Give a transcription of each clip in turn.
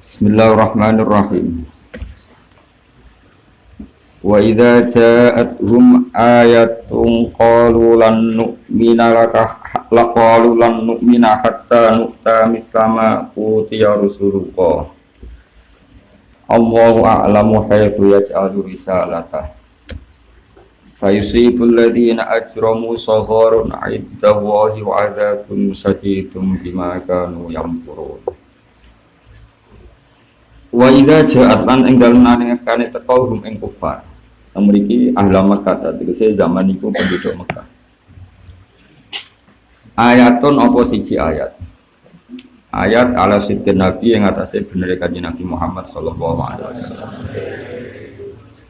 Bismillahirrahmanirrahim. Wa idza ja'atuhum ayatun qalu lan nu'mina hatta nu'ta mislama utiya rusulullah. Allahu a'lamu haitsu yaj'alu risalata. Sayusibul ladzina ajramu sagharun 'indallahi wa 'adzabun syadidun bima kanu yamkurun. Wa idza ja'at lan ing dalem nangekane teko hum ing kufar. Mriki ahli Makkah tegese zaman iku penduduk Mekah. Ayatun apa siji ayat. Ayat ala sidqin Nabi yang atase bener kanjeng Nabi Muhammad sallallahu alaihi wasallam.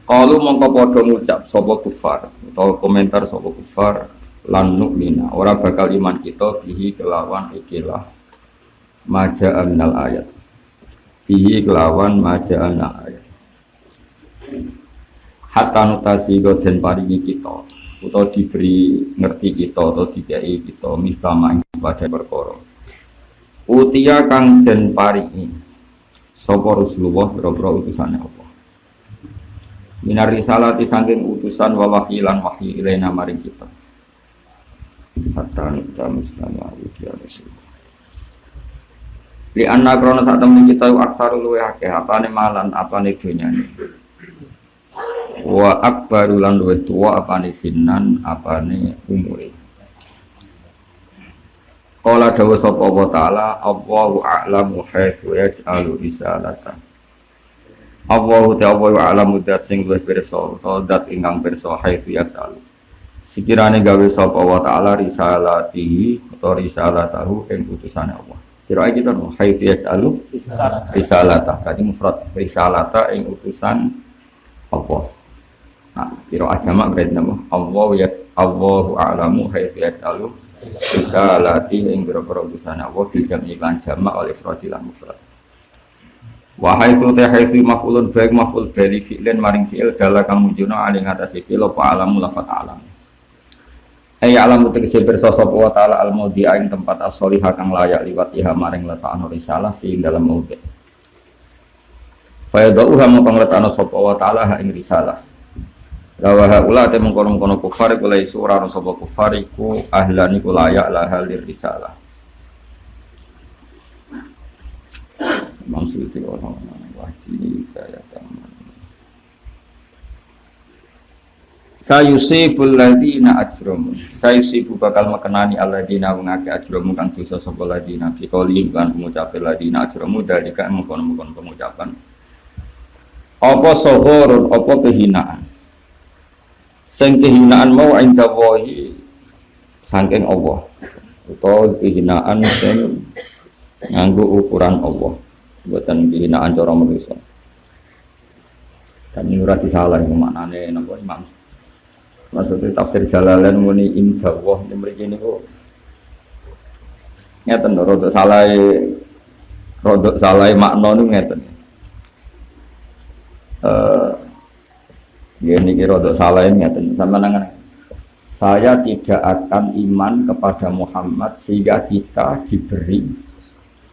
Qalu mongko padha ngucap sapa kufar utawa komentar sapa kufar lan nu'mina ora bakal iman kita bihi kelawan ikilah maja'an minal ayat. Bihi kelawan maja'an ayat. Hatta nutasi den paringi kita utawa diberi ngerti kita atau dikai kita misama ing pada perkara. Utia kang den paringi sapa Rasulullah boro-boro utusane Allah. Minar risalati saking utusan wa wahyilan wahyi ilaina maring kita. Hatta nutasi utia Rasulullah. Li anna krana sak temen kita aksaru luwe akeh apane malan apane donyane. Wa akbaru lan luwih tuwa apane sinan apane umure. Qala dawu sapa wa ta'ala Allahu a'lamu haitsu yaj'alu risalata. Allahu ta'ala a'lamu dat sing luwih pirsa utawa dat ingkang pirsa haitsu yaj'alu. Sekirane gawe sapa wa ta'ala risalatihi utawa risalatahu ing utusane Allah. Kira kita no haitsu yaj'alu risalata. Berarti mufrad risalata ing utusan Allah. Nah, kira jamak berarti nama Allahu a'lamu haitsu yaj'alu risalati ing boro-boro utusan Allah dijam'i lan jamak oleh ifrad lan mufrad. Wa haitsu maf'ulun baik maf'ul bali fi'lin maring fi'il dala kang mujuna ali ngatasi fi'il apa alamu lafat alam. Ay alam tegese pirsa sapa wa ta'ala al-maudhi'a ing tempat as-sholihah kang layak liwatiha maring letakno risalah fi dalam maudhi'. Fa yadauha mongko letakno sapa wa ta'ala ing risalah. Lawa haula te mengkono-kono kufar iku laisu ora ono sapa kufar iku ahlan iku layak lahal risalah. Maksudnya orang-orang wahdi kaya taman. Sayusibul ladina ajramu. Sayusibu bakal mekenani alladina wong akeh ajramu kang dosa sapa ladina bi qauli lan pengucapan ladina ajramu dalika mengkono-kono pengucapan. Apa sohorun apa kehinaan. Sing kehinaan mau indallahi saking Allah. Utawa kehinaan sing nganggo ukuran Allah. Buatan kehinaan cara manusia. Dan ini ora disalah maknane napa Imam. Maksudnya tafsir Jalalain muni indallah yang mriki niku ngeten rodok salah makna niku ngeten. Niki rodok salah ngeten sampeyan saya tidak akan iman kepada Muhammad sehingga kita diberi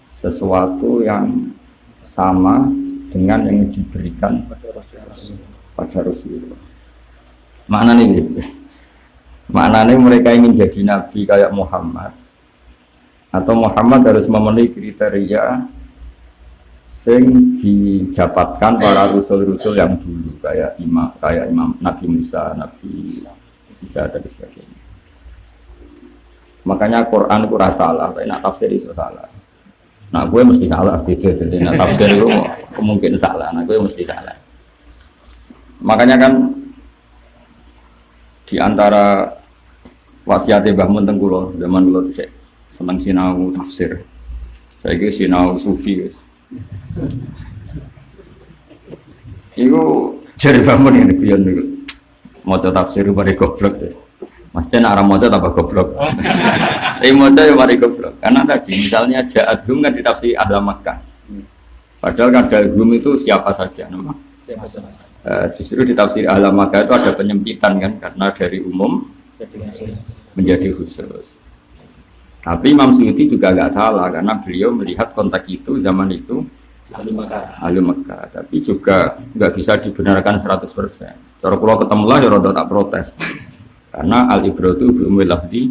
sesuatu yang sama dengan yang diberikan pada Rasulullah. Maknanya gitu. Maknanya mereka ingin jadi nabi kayak Muhammad, atau Muhammad harus memenuhi kriteria sing didapatkan para rasul-rasul yang dulu kayak Imam Nabi Musa, Nabi Isa dan sebagainya. Makanya Quran itu salah, tapi nak tafsir itu salah. Nah gue mesti salah, beda jadi nak tafsir itu kemungkinan salah, nah gue mesti salah. Makanya kan di antara wasiatnya Mbah Mun teng kula zaman kula dhisik seneng sinau tafsir. Saiki sinau sufi wis. Iku jare Mbah Mun ngene piyon niku. Maca tafsir bare goblok to. Mesti nek ora maca tambah goblok. Maca ya mari goblok. Karena tadi misalnya ja'adhum kan ditafsir ahli Makkah. Padahal kan dalhum itu siapa saja nama. Siapa saja. Justru di tafsir ahli Makkah itu ada penyempitan kan karena dari umum menjadi khusus. Tapi Imam Suyuti juga nggak salah karena beliau melihat konteks itu zaman itu ahli Mekah, tapi juga nggak bisa dibenarkan 100%. Cara kula ketemu lah ya rada tak protes. Karena al-ibratu bi umumil lafzi.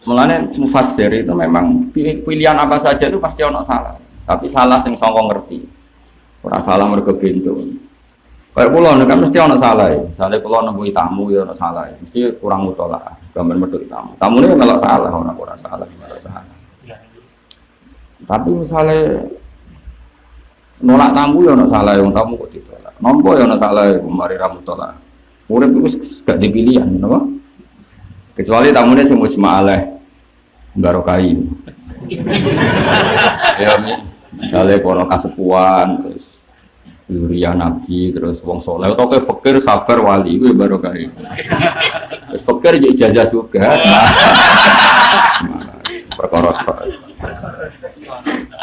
Mulane mufassir itu memang pilihan apa saja itu pasti ono salah. Tapi salah sing sangka ngerti. Ora salah mergo bento. Kayak kula kan mesti ono salah. Misale kula nemui tamu ya ono salah. Mesti kurang mutolaah. Gambar medhok tamu. Tamune melok salah ora salah, melok salah. Tapi misalnya nolak tamu ya ono salah, wong tamu kok ditolak. Nampa ya ono salah, mari ra mutolaah. Urip iku gak dipilihan, napa? Kecuali tamune sing mujma'alah barokai. Ya misalnya para kasepuan terus Yuriya Nabi terus wong soleh atau kayak fakir sabar wali itu barokai. Terus fakir jadi ijazah juga. Perkara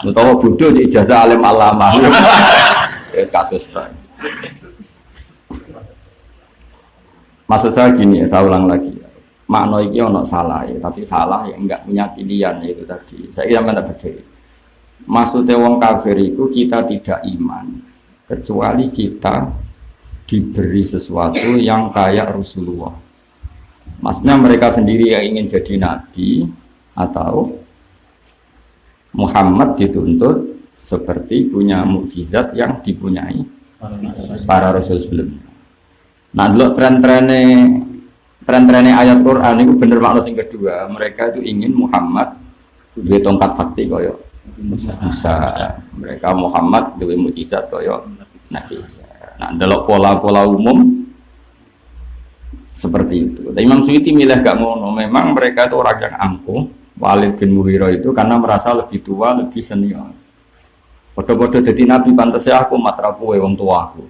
utawa bodoh jadi ijazah alim alama. Wis kasus ta. Maksud saya gini ya, saya ulang lagi. Makna iki ono salah ya, tapi salah yang enggak punya pilihan itu tadi. Saya kira mana berdiri. Maksudnya wong kafir itu kita tidak iman kecuali kita diberi sesuatu yang kayak Rasulullah. Maksudnya mereka sendiri yang ingin jadi nabi atau Muhammad dituntut seperti punya mukjizat yang dipunyai para rasul sebelumnya. Nah, dulu tren-trennya ayat Quran itu bener makna yang kedua. Mereka itu ingin Muhammad duwe tongkat sakti kaya Musa. Mereka Muhammad duwe mukjizat kaya Nabi Isa. Nah, delok pola-pola umum seperti itu. Dan Imam Suyuti milih gak ngono. Memang mereka itu orang yang angkuh. Walid bin Mughirah itu karena merasa lebih tua, lebih senior. Bodoh-bodoh jadi nabi pantasnya aku matra kowe wong tua aku.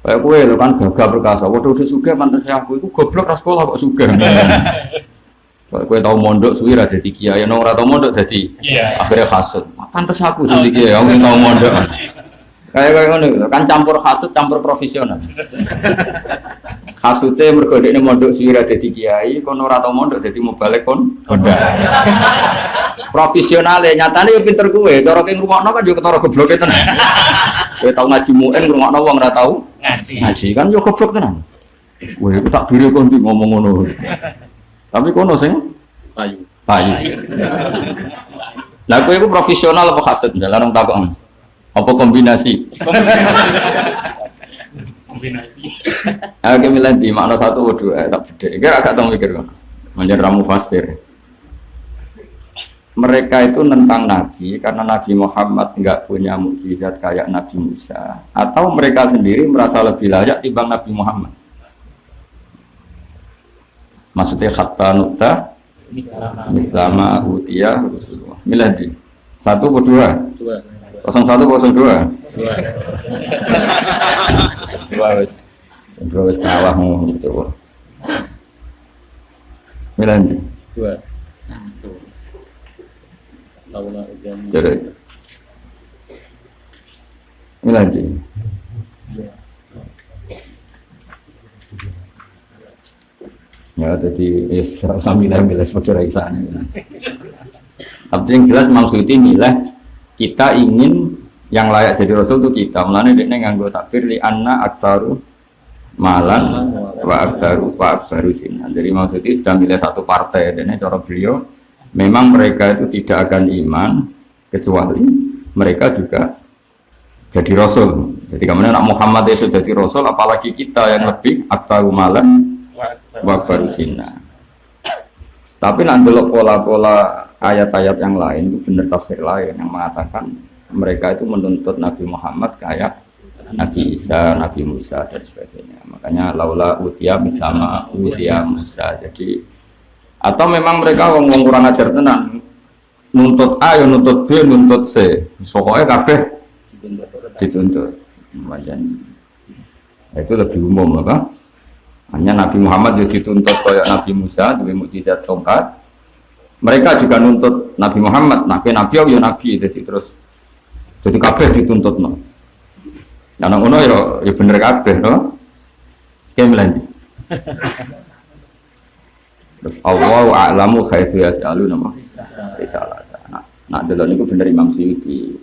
Kayak kowe lo kan gagah perkasa. Bodoh-bodoh sugih pantasnya aku itu goblok ra sekolah kok sugih. Kayak kowe tau mondok suwi ra dadi kiai, nek ora tau mondok dadi akhirnya hasud. Pantes aku dadi kiai, aku tau mondok. Kayak ngono kan campur hasud, campur profesional. Hasute mergo dekne mondok suwi ra dadi kiai, kono ora tau mondok dadi mubalek kon. Profesionale nyatane yo pinter kowe, cara ki ngrungokno kan yo ketara gobloke tenan. Kowe tau ngaji muin ngrungokno wong ora tau ngaji kan yo goblok tenan. Kowe tak bire kon ngomong ngono. Tapi kono sing payu. Lah kowe iku profesional apa hasud? Larang takon. Apa kombinasi? Kombinasi. Oke milih di makna satu atau dua tak beda. Kira agak tahu mikir kan. Menjadi ramu fasir. Mereka itu nentang Nabi karena Nabi Muhammad enggak punya mukjizat kayak Nabi Musa, atau mereka sendiri merasa lebih layak timbang Nabi Muhammad. Maksudnya khatta nukta mislama utia Rasulullah. Milih di satu atau dua? 01 02. Dua wis kalahmu gitu. Milih 2. 1. Laula ujian. Jadi. Milih. Ya, jadi milih saudara Isa. Tapi yang jelas Imam Suyuti milih kita ingin yang layak jadi rasul itu kita. Mulane dekne nganggo takbir li anna aksaru malan wa aksaru sinan. Jadi Imam Suyuti sudah milih satu partai dekne cara beliau memang mereka itu tidak akan iman kecuali mereka juga jadi rasul. Jadi kemudian nak Muhammad itu jadi rasul apalagi kita yang lebih aksaru malan wakbaru sinna. Tapi nak delok pola-pola ayat-ayat yang lain itu benar tafsir lain yang mengatakan mereka itu menuntut Nabi Muhammad kayak Nabi Isa, Nabi Musa dan sebagainya. Makanya laula utia misalnya utia Musa. Jadi atau memang mereka wong kurang ajar tenan. Nuntut A, ya nuntut B, nuntut C. Pokoknya kabeh dituntut. Macam itu lebih umum apa? Hanya Nabi Muhammad juga dituntut kayak Nabi Musa dengan mukjizat tongkat. Mereka juga nuntut Nabi Muhammad, Nabi ya Nabi, jadi terus jadi kabeh dituntut no. Nah, ngono ya bener kabeh no. Kemudian terus Allahu a'lamu haitsu yaj'alu nama risalata. Nah, Nak delok niku bener Imam Suyuti.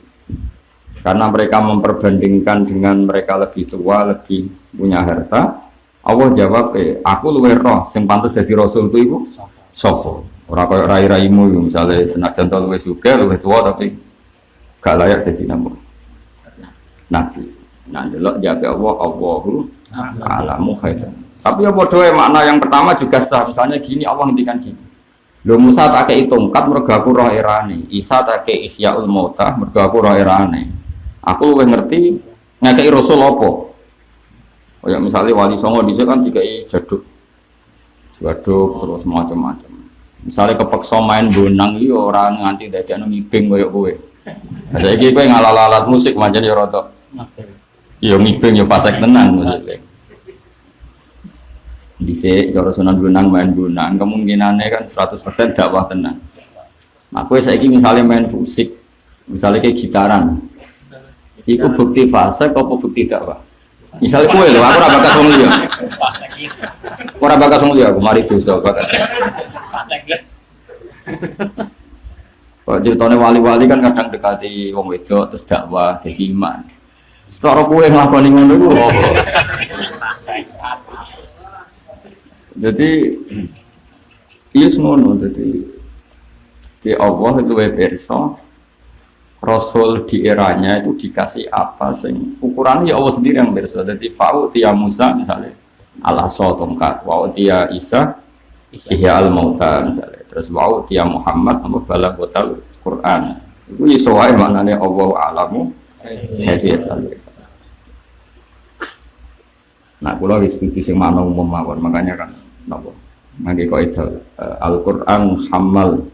Karena mereka memperbandingkan dengan mereka lebih tua, lebih punya harta. Allah jawab, aku luwih roh sing pantes dadi rasul itu iku sapa? Ora koyo rai-raimu misalnya senajan to luwih sugih, luwih tua tapi gak layak dadi nabi. Nah delok jabe Allahu a'lamu khairan. Tapi ya padha makna yang pertama juga sah. Misalnya gini Allah ngendikan gini. Lho Musa tak kei tongkat mergo aku roh erane. Isa tak kei ihyaul mauta mergo aku roh erane. Aku luwih ngerti ngekei rasul apa. Kayak misalnya wali songo dhisik kan dikai jaduk terus macam-macam. Misalnya kepeksa main bonang iki ora nganti dadekno ngibing koyo kowe. Lah saiki kowe ngalalat musik pancen ya rada. Ya ngibing ya fasik tenan maksudnya. Dhisik cara Sunan Bonang main bonang kemungkinannya kan 100% dakwah tenan. Nah kowe saiki misalnya main musik, misalnya kayak gitaran. Iku bukti fasik apa bukti dakwah? Misalnya kowe lho, aku ora bakas wong liya. Ora bakas wong liya, aku mari dosa bakas. Fasik, guys. Kok ceritane wali-wali kan kadang dekati wong wedok terus dakwah jadi iman. Secara kowe nglakoni ngono iku apa? Jadi iya ngono jadi Allah itu pirsa Rasul di eranya itu dikasih apa sing ukurannya ya Allah sendiri yang pirsa. Jadi fa'u tiya Musa misalnya al-asa tongkat, wa'u tiya Isa ihya al-mauta misalnya. Terus wa'u tiya Muhammad apa balaghatul Quran. Itu iso wae maknane Allahu a'lamu nah, kula wis setuju sing makna umum mawon, makanya kan napa? Mangke kok itu Al-Qur'an hamal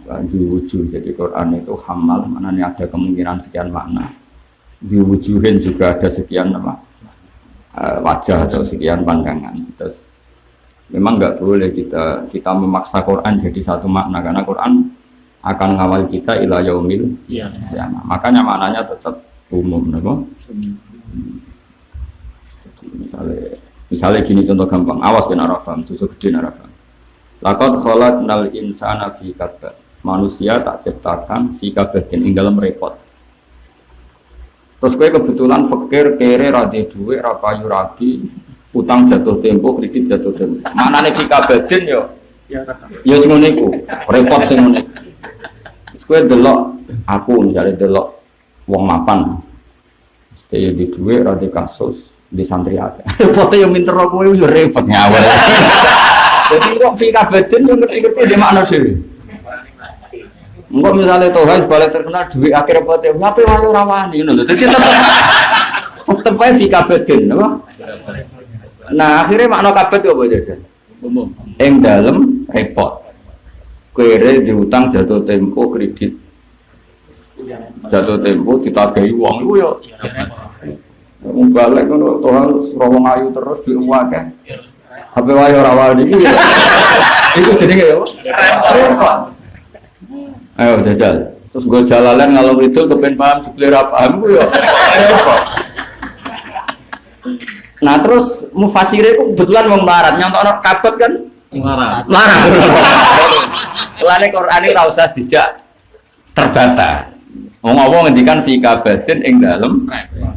diwujud. Jadi Quran itu hamal, maknanya ada kemungkinan sekian makna. Diwujudin juga ada sekian apa? Wajah atau sekian pandangan. Terus memang nggak boleh kita memaksa Quran jadi satu makna karena Quran akan ngawal kita ila yaumil qiyamah. Makanya maknanya tetap umum, napa? Misalnya gini contoh gampang, awas kan arafam, dosa gede arafam. Laqad khalaqnal insana fi kabad. Manusia tak ciptakan fi kabadin ing dalam repot. Terus kowe kebetulan fakir, kere, ra duwe dhuwit, ra payu rabi, utang jatuh tempo, kredit jatuh tempo. Manane fi kabadin yo. Ya sing ngene iku, repot sing ngene. Terus kowe delok aku misalnya delok wong mapan. Mesti di dhuwit, ra di kasus. Di santri akeh. Foto yang minter kowe yo repot ngawur. Jadi kok fi kabadin yo ngerti-ngerti di makna dhewe. Engko misale Tuhan balik terkenal duit akhir pote, ngape wae ora wani ngono lho. Dadi tetep ae fi kabadin, apa? Nah, akhirnya makna kabad itu apa jajan? Umum. Ing dalem repot. Kere diutang jatuh tempo kredit. Jatuh tempo ditagehi wong iku yo. Wong balik ngono Tuhan suruh wong ayu terus diuwake. HP wae ora wani iki. Iku jenenge ya. Ayo jajal. Terus gue jalalan ngalor itu kepen paham jebule ra paham ku ya. Nah terus mufasire itu kebetulan wong larat nyontokno kabut kan larat. Mulane Quran iki ora usah dijak terbata. Wong apa ngendikan fi kabadin ing dalem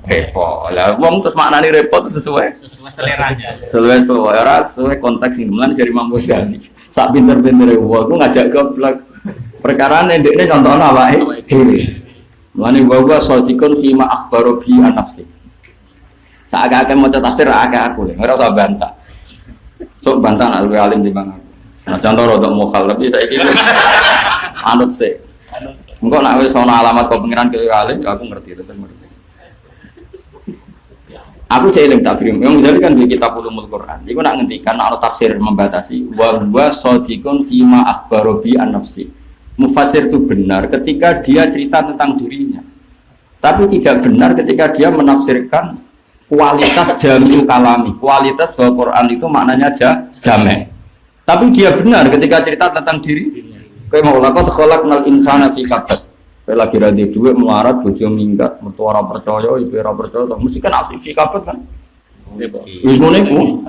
repot. Lah wong terus maknane repot sesuai seleranya. Sesuai ora sesuai konteks sing mulane jari Imam Ghazali. Sak pinter-pintere wong ku ngajak goblok. Perkara ndekne contohno awake dhewe. Mulane gua sodikun fi ma akhbaru bi an-nafsi. Sak akeh maca tafsir akeh aku lho, ora usah bantah. Sok bantah nek luwih alim timbang aku. Nah contoh rodok mokal tapi saiki anut sik. Engko nek wis ana alamat kok pengiran ke alim ya aku ngerti tetep ngerti. Aku eling tafsir yang jadi kan di kitab Ulumul Quran. Iku nak ngendikan ana tafsir membatasi wa huwa shadiqun fi ma akhbaru bi an-nafsi. Mufassir itu benar ketika dia cerita tentang dirinya. Tapi tidak benar ketika dia menafsirkan kualitas jami'u kalami. Kualitas bahwa Quran itu maknanya jame'. Tapi dia benar ketika cerita tentang diri. Kayak mau lakot khalaqnal insana fi kabad. Kayak lagi rada duit melarat bojo minggat, mertua ora percaya, ibu ora percaya, mesti kan asli fi kabad kan. Wis ngene iku.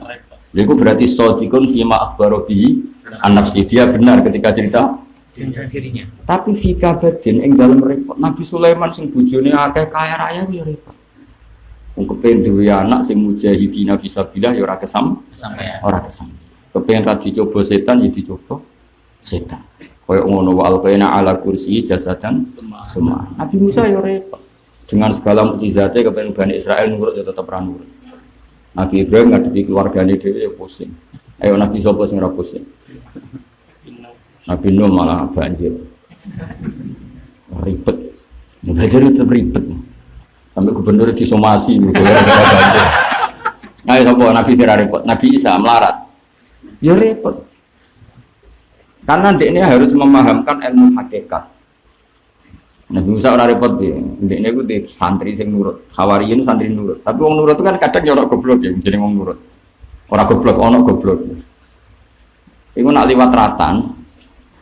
Iku berarti shadiqun fi ma akhbaru bihi an-nafsi. Dia benar ketika cerita dirinya. Tapi fika badin ing dalem repot. Nabi Sulaiman sing bojone akeh kaya raya ya repot. Wong kepen duwe anak sing mujahidina fisabilillah ya ora Sampai ora kesam. Kepen ra dicoba setan ya dicoba setan. Kaya ngono wa alqaina ala kursi jasadan semua. Nabi Musa ya repot. Dengan segala mukjizatnya kepen Bani Israel nurut ya tetep ra nurut. Nabi Ibrahim ngadepi keluargane dhewe ya pusing. Ayo Nabi sapa sing ora pusing? Nabi Nuh malah banjir. Ribet. Banjir tetep ribet. Sampai gubernur disomasi banjir. Ayo sapa Nabi sira repot? Nabi Isa melarat. Ya repot. Karena dekne harus memahamkan ilmu hakikat. Nabi Musa ora repot piye. Dekne ku di santri sing nurut. Hawariyin santri nurut. Tapi wong nurut itu kan kadang ya ora goblok ya, jeneng wong nurut. Ora goblok, ana goblok. Iku nak liwat ratan,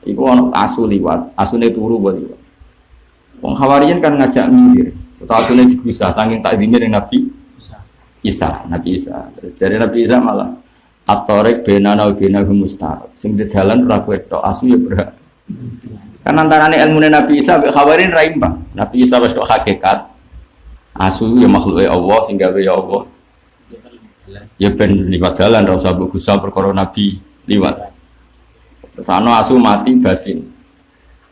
iku ana asu liwat, asune turu buat liwat. Wong Hawariyin kan ngajak minggir. Utawa asune digusah saking takdime ning Nabi Isa, Nabi Isa. Jadi Nabi Isa malah at-tariq bainana wa bainahum mustaqim. Sing di dalan ora kowe tok, asu ya berhak. Kan antarane ilmune Nabi Isa mbek Hawariyin ra imbang. Nabi Isa wis tok hakikat. Asu ya makhluke Allah sing gawe ya Allah. Ya ben liwat dalan ra usah mbok gusah perkara Nabi liwat. Terus ana asu mati basin.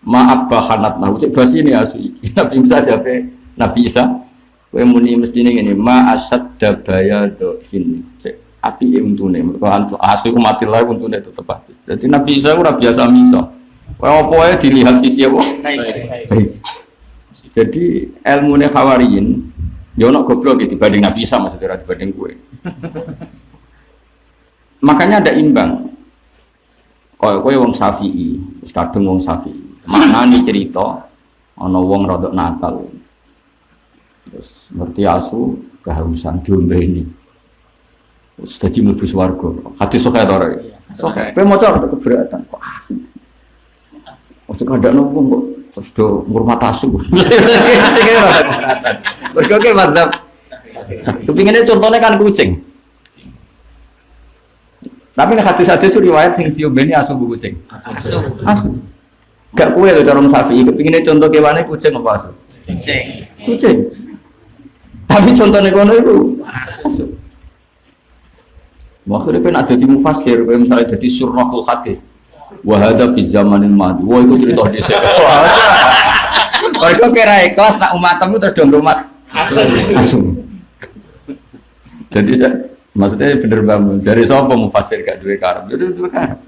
Maaf bahanat nah cek basin ya asu iki. Nabi Isa jape Nabi Isa kowe muni mestine ngene ma asad dabaya do sini. Cek api untune mergo asu mati lae untune tetep api. Dadi Nabi Isa ora biasa miso. Kowe apa wae dilihat sisi apa? Baik. Jadi ilmune Hawariyin ya ono goblok dibanding Nabi Isa maksudnya ora dibanding kowe. Makanya ada imbang. Kowe wong Syafi'i, wis kadung wong Syafi'i. Maknane cerita ana wong rada nakal. Terus ngerti asu kehausan diombeni. Terus dadi mlebu swarga. Hadis sahih ta ora? Sahih. Kowe maca ora keberatan kok asu. Ojo kandakno wong kok terus do ngurmat asu. Mergo ke mazhab. Kepingine contohnya kan kucing. Tapi nek hadis-hadis riwayat sing diombeni asu bu kucing. Asu. Gak kowe lho cara Syafi'i kepingine contoh kewane kucing apa asu? Kucing. Tapi contohnya kono itu asu. Maksudnya kan ada di mufassir, misalnya jadi surahul hadis. Wahada fi zamanil madi. Wah itu cerita di sini. Mereka kira ikhlas nak umatmu terus dong umat asu. Jadi maksudnya bener bangun. Dari siapa mufassir gak duwe karep? Itu duwe karep.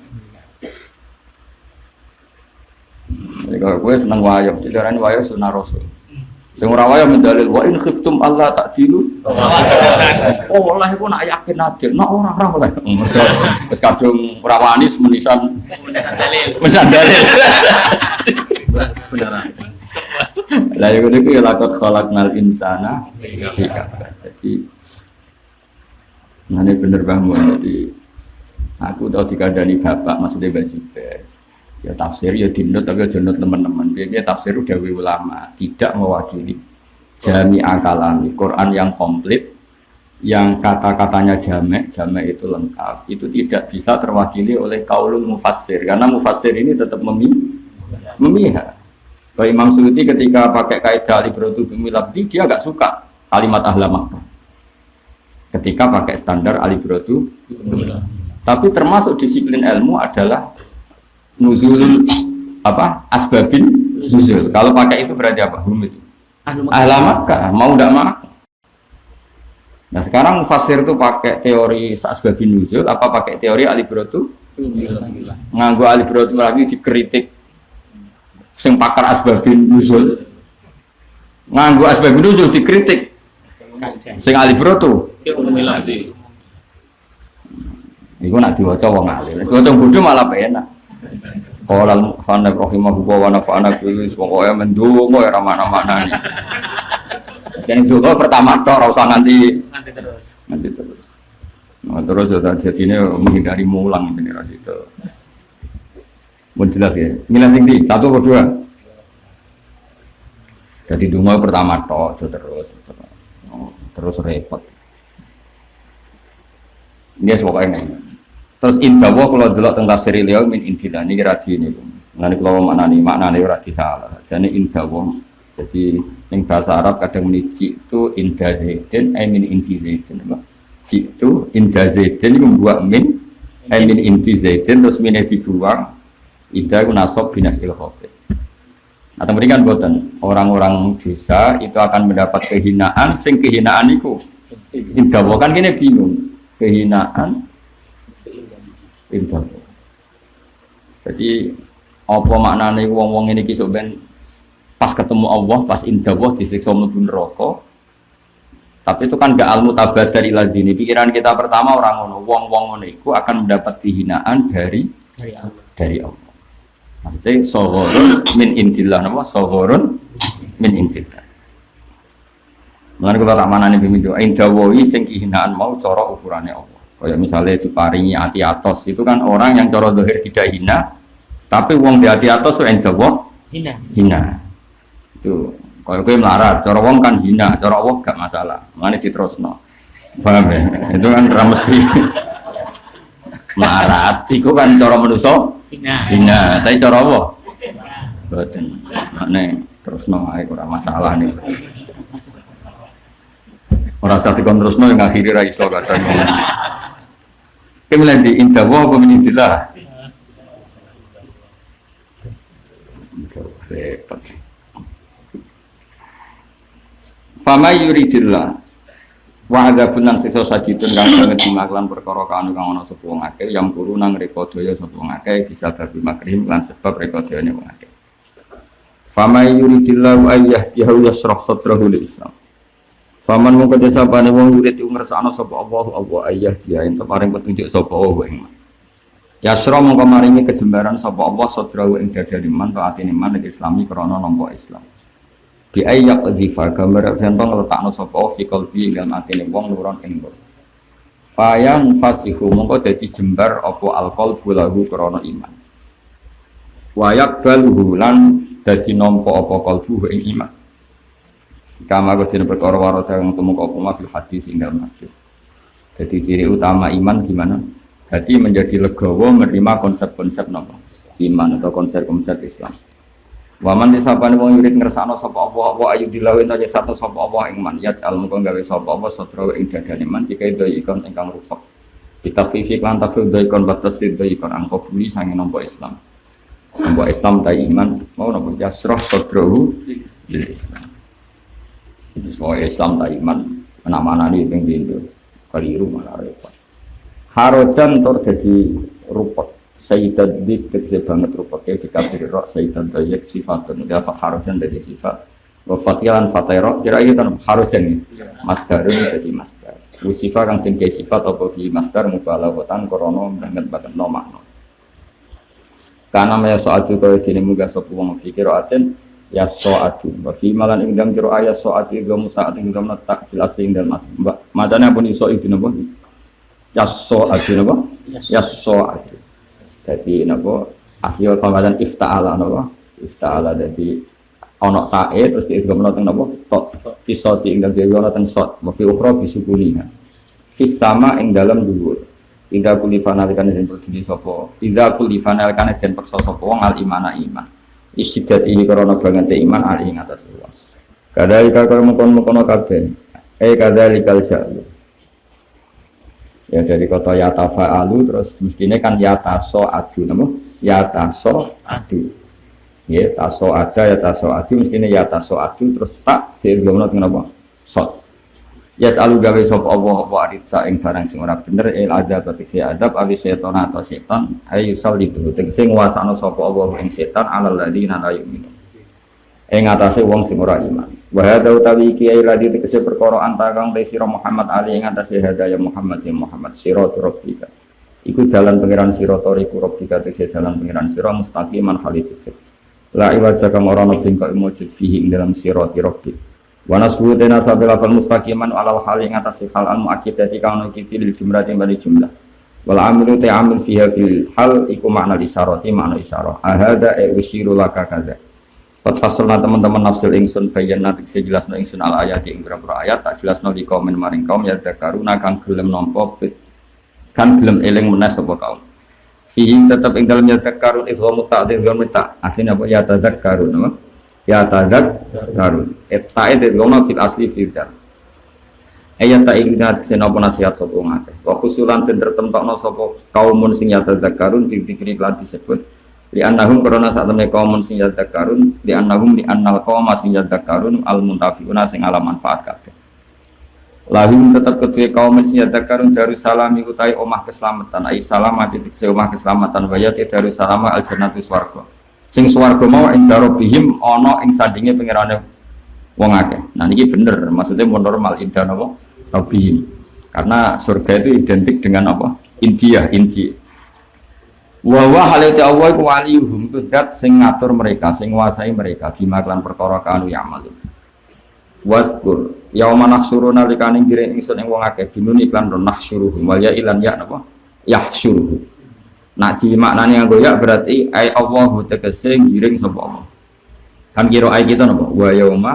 Jadi kalau gue seneng wayang, jadi orang wayang sunah rasul. Sing ora wayang mendalil wa in khiftum Allah ta'dilu. Oh lah iku nak yakin adil, nak ora oleh. Wis kadung ora wani menisan dalil. Mesan dalil. Benar. Lah iku niku ya laqad khalaqnal insana fi kabad. Jadi ngene bener bangun. Jadi aku tau dikandani bapak maksudnya Mbak Siber. Ya tafsir ya dinut tapi aja nut teman-teman. Dia tafsir dawe ulama tidak mewakili jami'a kalami Quran yang komplit, yang kata-katanya jamek itu lengkap. Itu tidak bisa terwakili oleh qaulul mufassir karena mufassir ini tetap memihak. Kalau Imam Suyuti ketika pakai kaidah al-ibratu bimi lafzi dia agak suka kalimat ahla Makkah. Ketika pakai standar al-ibratu. Tapi termasuk disiplin ilmu adalah nuzul apa asbabin nuzul. Kalau pakai itu berarti apa? Itu ahla Makkah mau tidak mau. Nah sekarang mufassir itu pakai teori asbabin nuzul apa pakai teori alibratu? Nganggo alibratu lagi dikritik sing pakar asbabin nuzul. Nganggo asbabin nuzul dikritik sing alibratu. Iku nak diwaca wong alim. Diwaca bodho malah penak. Qala al-mu'allif rahimahullah wa nafa'ana bihi pokoke mendonga ora makna-maknane. Jadi donga pertama tok ora usah nganti terus. Nah, terus jadine menghindari mulang ini ras itu. Mun jelas ya. Milah sing ndi? 1 atau 2? Jadi donga pertama tok terus repot. Ini pokoknya. Terus indawa kalau delok tentang tafsir beliau min intilah ini radi ini. Nanti kalau maknane ora disalah. Jane inda wong. Jadi yang bahasa Arab kadang muni jitu inda zaidin min inti zaidin. Jitu inda zaidin membuat min inti zaidin terus minnya dibuang. Inda itu nasab binasil khafid. Atau berikan boten orang-orang dosa itu akan mendapat kehinaan. Sing kehinaan itu inda kan kini bingung. Kehinaan inda. Jadi apa maknane wong-wong ini kisah ben pas ketemu Allah, pas indah Allah disiksa mlebu neraka. Tapi itu kan gak almu tabadar ila dini. Pikiran kita pertama orang ngono, wong-wong ngono iku akan mendapat kehinaan dari Allah. Maksudnya soghorun min indillah, napa soghorun min indillah. Mulane kula tak manani pemindo, indah wahi sing kehinaan mau cara ukurannya Allah. Kayak misalnya diparingi ati atos, itu kan orang yang cara zahir tidak hina. Tapi wong di hati atas itu endah wong hina. Itu kalau kowe melarat, cara wong kan hina, cara Allah gak masalah. Mane diterusno. Paham ya? Itu kan ora mesti melarat. Iku kan cara manusa hina, tapi cara Allah mboten. Mane terusno ae ora masalah nih. Ora usah dikon terusno yang akhire ra iso kadang. Kemudian di indah wa pemindilah. Repot. Fama yuridillah wa adzabun lan siksa sajidun kang banget dimaklan perkara kang ana sapa wong akeh yang kuru nang reka daya sapa wong akeh bisa babi makrihim lan sebab reka dayane wong akeh. Fama yuridillah wa yahdihu yashrah sadrahu lil Islam. Faman mung kedesapane wong murid ngersakno sapa Allah ayah dia ento paring petunjuk sapa wong. Yasra mongko maringi kejembaran sapa Allah sadrahu ing dadane man taatine man Islami krana nampa Islam. Bi ayyak dhifa gambar ento ngletakno sapa fi qalbi ing atine wong nuron ing nur. Fayang fasihu mongko dadi jembar apa alqalbu lahu krana iman. Wayak baluhu lan dadi nampa apa qalbu ing iman. Kama kodene perkara warata kang tumeka apa fil hadis ing dalem hadis. Jadi ciri utama iman gimana? Hati menjadi legowo menerima konsep-konsep iman atau konsep-konsep Islam. Waman disapane wong yurid ngersakno sapa apa ayu dilawin aja satu sapa apa ing man yat al mung gawe sapa apa satra ing dadane man jika itu ikon ingkang rupak. Ditafsir lan tafsir ikon batas ikon angko buli sange nampa Islam. Nampa Islam ta iman mau napa yasrah sadrahu bil Islam. Semua Islam ta iman mana-manani ping pindho keliru malah repot. Harojan tor jadi rupot sayyidat dik tegese banget rupotnya dikasih rok sayyidat dayak sifatun ya harojan jadi sifat wafatilan fatairok kira itu kan harojan ya masdarun jadi masdar sifat kang tinggi sifat apa di masdar mubalaghatan korono banget no makna karena maya soatu kaya dene muga sapa wong fikir aten ya soatu wa fi malan ing dalem kira ayat soatu ing mutaat ing dalem tak fil asli ing dalem madane pun iso ibnu napa yaso adu napa yaso adu jadi napa akhir kamalan ifta'ala napa ifta'ala jadi ana tae terus diidghamna teng napa tok fisoti ing dalem ana teng sot wa fi ukhra bisukuniha fis sama ing dalem dhuwur ida kulifana kan den berdiri sapa ida kulifana kan den peksa sapa wong al imana iman istidat ini karena banget iman ali ing atas luas kadalika kaya mengkon-mengkon kabeh kadalikal jalu. Ya dari kata yatafa'alu terus mestinya kan yataso adu nama yataso adu ya taso ada yataso adu mestinya yataso adu terus tak diirghamna teng napa sot ya alu gawe sapa apa aritsa ing barang sing ora bener adab tegese adab awi setan atau setan ayu salitu tegese nguasano sapa apa ing setan alal ladina la yu'minu ing atase wong sing ora iman. Wa hadza utawi iki ae ladi tegese perkara antakang te sira Muhammad ali ing atase hadaya Muhammad ya Muhammad siratul rabbika. Iku jalan pangeran sira toriku rabbika tegese jalan pangeran sira mustaqiman hali cecek. La iwaja kang ora ono tingkah mujud fihi ing dalam sirati rabbik. Wa nasbu tena sabila fal mustaqiman alal hali ing atase hal al muakkidati kang ono iki lil jumlah timbali jumlah. Wal amilu ta amil fiha fil hal iku makna isyarati makna isyarah. Ahada usiru laka kadza. Fasulna teman-teman nafsil ingsun bayan nanti saya jelasno ingsun al ayat ing beberapa ayat tak jelasno di komen maring kaum ya zakaruna kang gelem nampa kan gelem eling menes sapa kaum Fihim tetap ing dalam yatadzakkarun idghamu ta'dil ghamu ta. Asline apa yatadzakkarun apa? Yatadzakkarun. Ta'id idghamu fil asli fil dar. Ayat ta'idina senapa nasihat sapa ngakeh. Wa khusulan den tertentokno sapa kaumun sing yatadzakkarun bi dzikri lan disebut li annahum karena sak temne kaumun sing yatadzakkarun li annahum li annal qauma sing yatadzakkarun al muntafiuna sing ala manfaat kabeh. Lahum tetap kedua kaum mensiadakarun darussalam ikutai omah keselamatan ai salamat titik omah keselamatan bayati darussalam al jannatu swarga sing swarga mau ing darobihim ana ing sandinge pangerane wong akeh. Nah niki bener maksudnya mau normal indah napa robihim karena surga itu identik dengan apa inti wa halati Allah ku waliyuhum kudat sing ngatur mereka sing nguasai mereka bima lan perkara kanu ya'malun. Waskur yauma nahsyuru nalikane ngiring ingsun ing wong akeh binun iklan nahsyuruhum wal ya ilan ya napa yahsyuruhu. Nak dimaknani nganggo ya berarti ai Allahu tegese ngiring sapa Allah. Kan kira ai kita napa wa yauma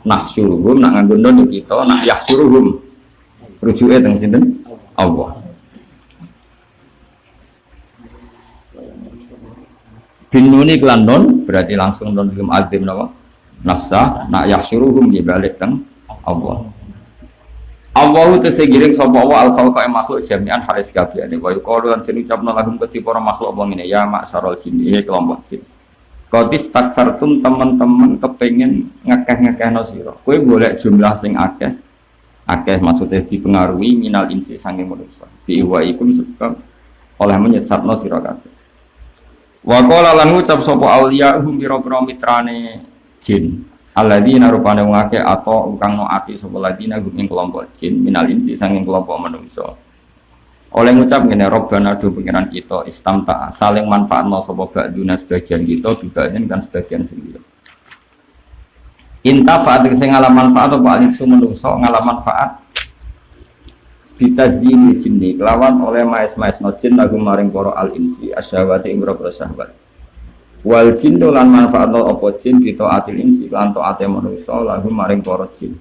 nahsyuruhum nak nganggo nun kita nak yahsyuruhum rujuke teng sinten Allah. Binun iklan nun berarti langsung nun lim azim napa nafsah nak yahsyuruhum dibalik teng Allah. Allahu tesegiring sapa Allah al khalqa makhluk jami'an haris kabehane wa yuqalu lan diucapna lahum kedhi para makhluk apa ngene ya maksarul jin kelompok jin. Qatis taksartum teman-teman kepengin ngakeh-ngakehno sira. Kowe golek jumlah sing akeh. Akeh maksudnya dipengaruhi minal insi sange manusa. Bi wa ikum sebab oleh menyesatno sira kabeh. Wa qala lan ngucap sapa auliya hum pira-pira mitrane jin alladzina rupane wong akeh atau kang noati sapa ladina gumeng kelompok jin minal insi sanging kelompok manusa oleh ngucap ngene robbana do pengiran kita istamta saling manfaatno sapa ba'duna sebagian kita bibaden kan sebagian sendiri intafaat sing ngalaman manfaat apa alinsu manusa ngalaman manfaat bitazini jinni kelawan oleh maes-maes no jin lagu maring para al insi asyawati ing boro syahwat wal jinnu lan manfaatno apa jin kita atil insi lan taate manusa lagu maring para jin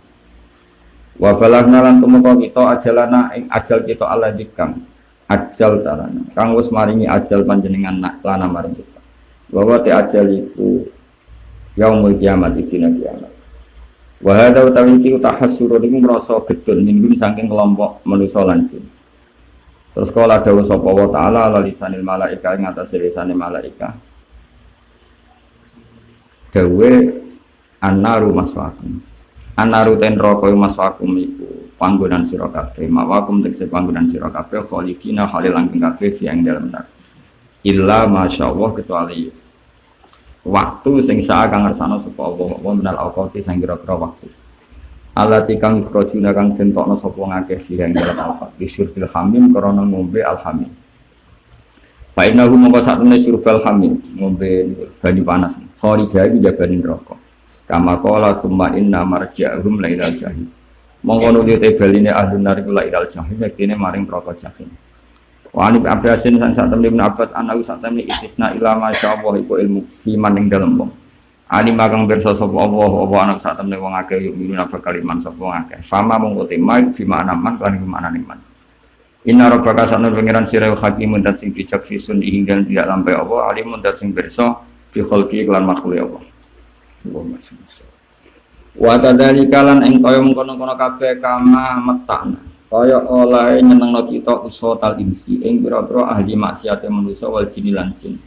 wa balagna lan tumeka kita ajalana ing ajal kita Allah dikang ajal talana kang wis maringi ajal panjenengan lana maring kita wa te ajal iku yaumul kiamat dina kiamat wa hadza utawi iki tahassuru niku merasa gedun minggu saking kelompok manusa lan jin terus kala dawuh sapa wa taala ala lisanil malaika ing atase lisane malaika dawe annaru maswakum annaru ten roko maswakum iku panggonan sira kabeh mawakum tegese panggonan sira kabeh khalidina halil langgeng kabeh sing dalem nar illa masyaallah kecuali waktu sing sak kang ngersano sapa Allah wa minal awqati sing kira-kira waktu alati kang ikhrajuna kang dentokno sapa ngakeh sing dalem awqat bisyurbil hamim krana ngombe alhamim. Fa innahu mongko sakmene surbal hamim ngombe banyu panas kharija iki jabane neraka kama qala summa inna marji'ahum la ilal jahim mongko nuli te baline ahlun nar la ilal jahim yektine maring neraka jahim wa ani abyasin san satemne Ibnu Abbas ana satemne istisna ila masyaallah iku ilmu iman ing dalem wong ani magang pirsa sapa Allah apa ana satemne wong akeh yuk minuna bakal iman sapa wong akeh sama mongko tema di makna man kan makna iman. Inna rabbaka sanur pengiran sirah hakimun dat sing bijak fisun hingga tidak lampai Allah alimun dat sing berso bi khalqi lan makhluk Allah. Wa tadzalika lan ing kaya mengkono-kono kabeh kama metana kaya oleh nyenengno kita usatal insi ing pira-pira ahli maksiate manusa wal jin lan jin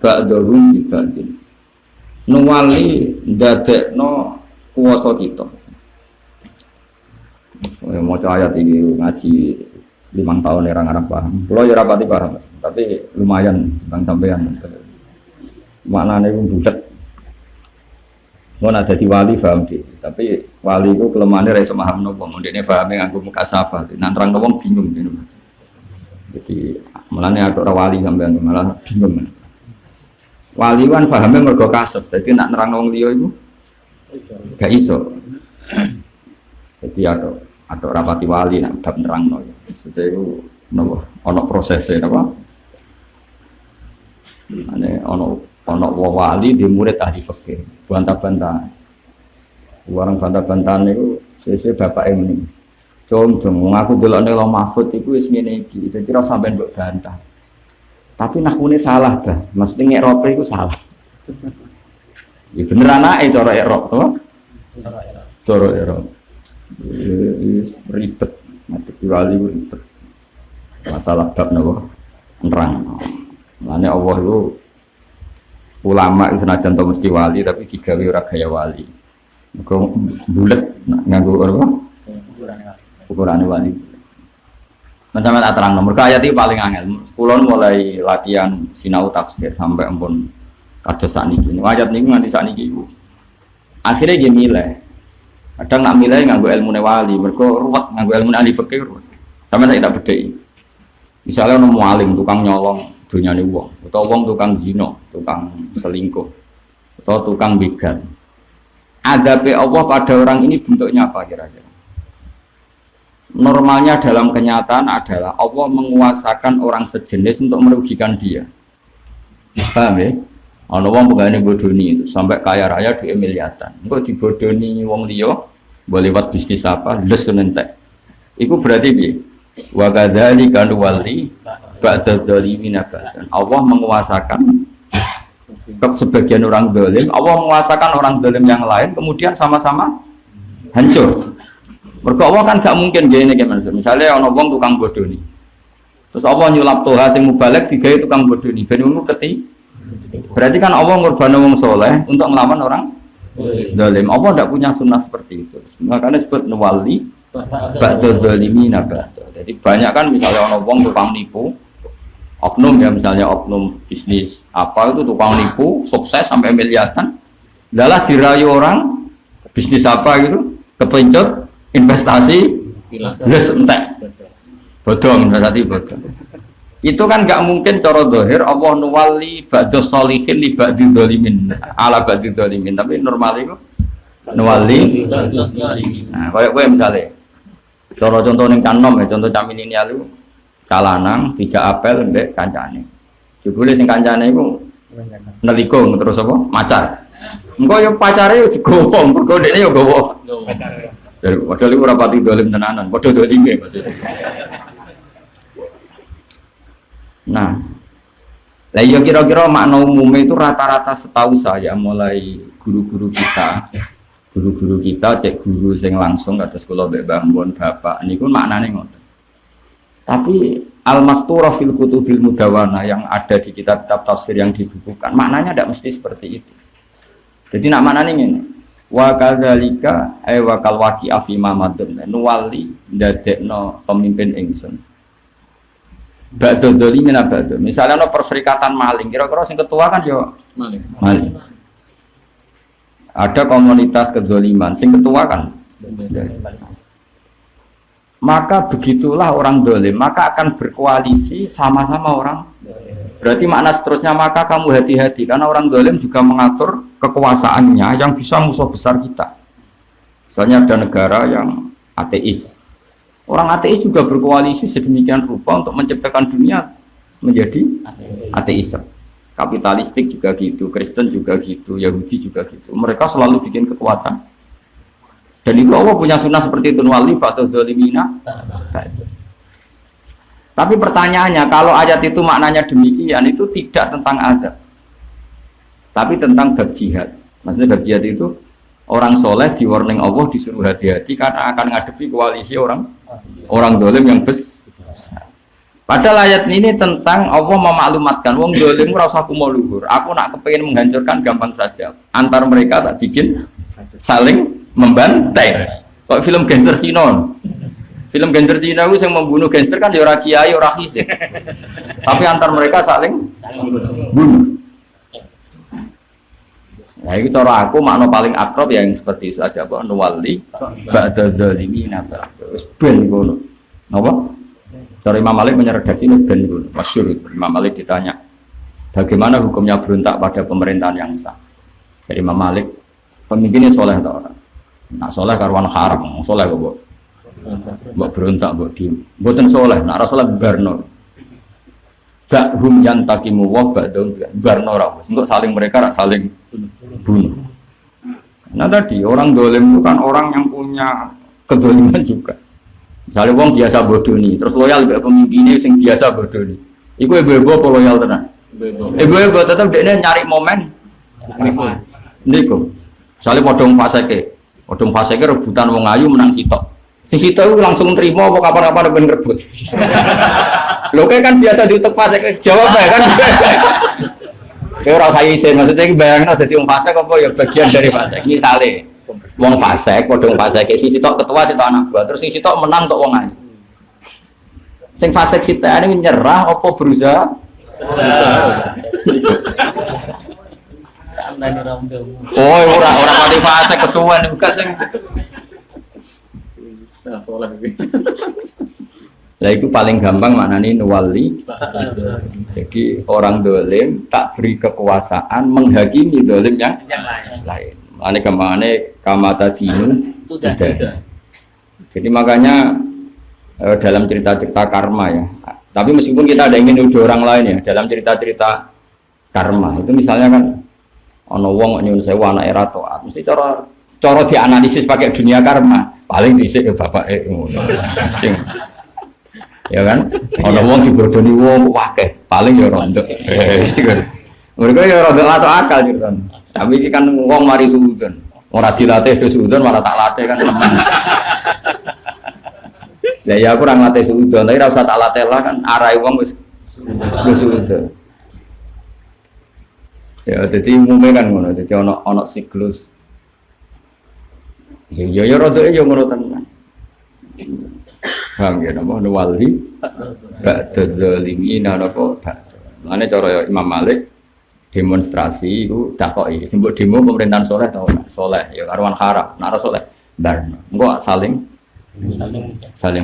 ba'dhum dibanding nuwali ndadekno kuwasa kita. Maca ayat iki ngaji 5 tahun orang Arab paham. Kalau ya rapati paham, tapi lumayan tentang sampean. Maknanya itu bulat. Mau ada di wali paham sih, tapi wali itu kelemahannya rasa paham nopo. Mungkin pahamnya nganggo muka safah. Nantrang nopo bingung. Jadi malahnya ada orang wali sampean malah bingung. Wali kan pahamnya mergo kasep. Jadi nak nerang wong liya itu gak iso. Jadi ada rapati wali nak bab nerangno. Maksudnya itu ono prosesnya apa? Ane ono wali di murid ahli fikih. Bantah-bantah. Orang bantah-bantahan itu sesuai bapak ini. Cung, aku delokne Lauh Mahfuz iku wis ngene iki. Dadi ora sampean mbok bantah. Tapi nahune salah dah. Maksudnya ngerope itu salah. Ya bener anake cara erop to. Cara erop. Ribet. Mati wali ribet. Masalah bab napa? Nerang. Mane Allah itu ulama itu senajan to mesti wali tapi digawe ora gaya wali. Mergo bulet nganggo apa? Ukurane wali. Macam tak terang nomor ayat ini paling angel. Kulon mulai latihan sinau tafsir sampai ampun kados sakniki. Ayat niku nganti sakniki iku. Akhirnya dia milih. Kadang nak milih nganggo ilmune wali, mergo ruwet nganggo ilmune ahli fikih ruwet. Sampe tak bedheki. Misalnya ono mualim tukang nyolong dunyane wong, utawa wong tukang zina, tukang selingkuh, atau tukang begal. Adabe Allah pada orang ini bentuknya apa kira-kira? Normalnya dalam kenyataan adalah Allah menguasakan orang sejenis untuk merugikan dia. Paham ya? Ana wong pegane bodoni itu sampai kaya raya duwe miliaran. Engko dibodoni wong liya, boleh lewat bisnis apa, les nentek. Iku berarti piye? Wa kadzalika nuwalli ba'da dzalimin abadan. Allah menguasakan sebagian orang zalim, Allah menguasakan orang zalim yang lain kemudian sama-sama hancur. Mergo Allah kan gak mungkin gini gimana sih? Misalnya ono wong tukang bodoni, terus Allah nyulap toha sing mubalek digawe tukang bodoni, ben ngono keti. Berarti kan Allah ngorbanno wong soleh untuk melawan orang zalim. Allah tidak punya sunnah seperti itu. Makanya disebut nuwali ba'da dzalimin abada. Jadi banyak kan misalnya ono wong tukang nipu, oknum ya misalnya oknum bisnis apa itu tukang nipu sukses sampai miliaran, lalah dirayu orang bisnis apa gitu kepencet investasi les entek bodong investasi bodong itu kan nggak mungkin cara zahir Allah nuwali ba'da sholihin li ba'di dzalimin ala ba'di dzalimin, tapi normal itu nuwali nah kayak gue misalnya cara contoh ning canom ya contoh camilinial itu calanang dijak apel mbek kancane jebule sing kancane iku nelikung terus apa macar engko yo pacare yo digowo mergo dekne yo gowo pacare padahal itu rapati dolim tenanan, padha dolime maksudnya. Nah, lah ya kira-kira makna umumnya itu rata-rata setahu saya mulai guru-guru kita, cek guru sing langsung atas kula mbek Mbah Mun Bapak niku maknane ngoten. Tapi al-masturah fil kutubil mudawana yang ada di kitab-kitab tafsir yang dibukukan, maknanya tidak mesti seperti itu. Jadi nak maknane ngene. Wa kadzalika wa kal waqi'a fi mamadun nuwali ndadekno pemimpin ingsun ba'da dzalimin abada. Misalnya ono perserikatan maling, kira-kira sing ketua kan yo maling. Ada komunitas kedzaliman, sing ketua kan maka begitulah orang dolim, maka akan berkoalisi sama-sama orang. Berarti makna seterusnya maka kamu hati-hati karena orang dolim juga mengatur kekuasaannya yang bisa musuh besar kita. Misalnya ada negara yang ateis, orang ateis juga berkoalisi sedemikian rupa untuk menciptakan dunia menjadi ateis. Kapitalistik juga gitu, Kristen juga gitu, Yahudi juga gitu. Mereka selalu bikin kekuatan. Dan itu Allah punya sunnah seperti itu, wali ba'da dzalimina. Tapi pertanyaannya, kalau ayat itu maknanya demikian, itu tidak tentang adab, tapi tentang bab jihad. Maksudnya bab jihad itu orang soleh di warning Allah disuruh hati-hati karena akan ngadepi koalisi orang dolim yang besar. Padahal ayat ini tentang Allah memaklumatkan, wong dolim rasa aku mau luhur, aku nak kepengen menghancurkan gampang saja. Antar mereka tak bikin saling membantai. Kok film gangster Cina? Film gangster Cina itu yang membunuh gangster kan ya ora kiai ora hisib. Tapi antar mereka saling bunuh. Nah itu cara aku makna paling akrab yang seperti itu saja bahwa nuwali ba'da dzalimin abada. Wis ben ngono. Napa? Cara Imam Malik meredaksi ini ben ngono. Masyhur Imam Malik ditanya, bagaimana hukumnya berontak pada pemerintahan yang sah? Dari Imam Malik, pemimpinnya soleh atau orang? Nah soleh karwan haram, soleh kok mbok berontak mbok diem mboten soleh nek ora soleh barno dak hum yantakimu wa ba'dun barno ra engko saling mereka rak saling bunuh. Nah tadi orang dolim itu kan orang yang punya kezaliman juga. Misalnya wong biasa bodoni terus loyal mbek pemimpinnya sing biasa bodoni Iku ibu-ibu apa loyal tenan? Ibu-ibu tetep dekne nyari momen. Niku. Soale podong faseke rebutan wong ayu menang sitok. Sing sitok iku langsung trimo apa kapan-kapan ben rebut. Lho kan biasa diutek faseke jawab ya kan. Ya ora usah isin, maksudnya iki bayangno dadi wong fasek apa ya bagian dari fasek. Misale wong fasek podong faseke sing sitok ketua sitok anak buah, terus sing sitok menang tok wong ayu. Sing fasek sitane menyerah apa berusaha? Oh, ora pati fasek kesuwen bukan sing. Lah itu paling gampang maknane nuwali. Jadi orang dolim tak beri kekuasaan menghakimi dolim yang lain. Ane gampangane kamata dinu tidak. Jadi makanya dalam cerita-cerita karma ya. Tapi meskipun kita ada ingin nuduh orang lain ya, dalam cerita-cerita karma itu misalnya kan ana wong nyuwun sewu anake ra taat, mesti cara dianalisis pakai dunia karma, paling dhisik ya bapake ngono. Mesti. Ya kan? Ana wong dibodoni wong akeh, paling ya rondo. Mesti kan. Mereka ya rondo masuk akal ceritane. Tapi iki kan wong mari suudon. Ora dilatih do suudon malah tak latih kan teman. Lah ya aku ora nglatih suudon, tapi ora usah tak latih lah kan arahe wong wis suudon. Ya dadi umume kan ngono, dadi ana siklus. Ya rodoke ya ngono tenan. Paham ya napa wali ba'da zalimina napa ba'da. Mane cara Imam Malik demonstrasi iku takoki, sing mbok demo pemerintahan saleh ta ora? Saleh ya karuan haram, nek ora saleh barno. Engko saling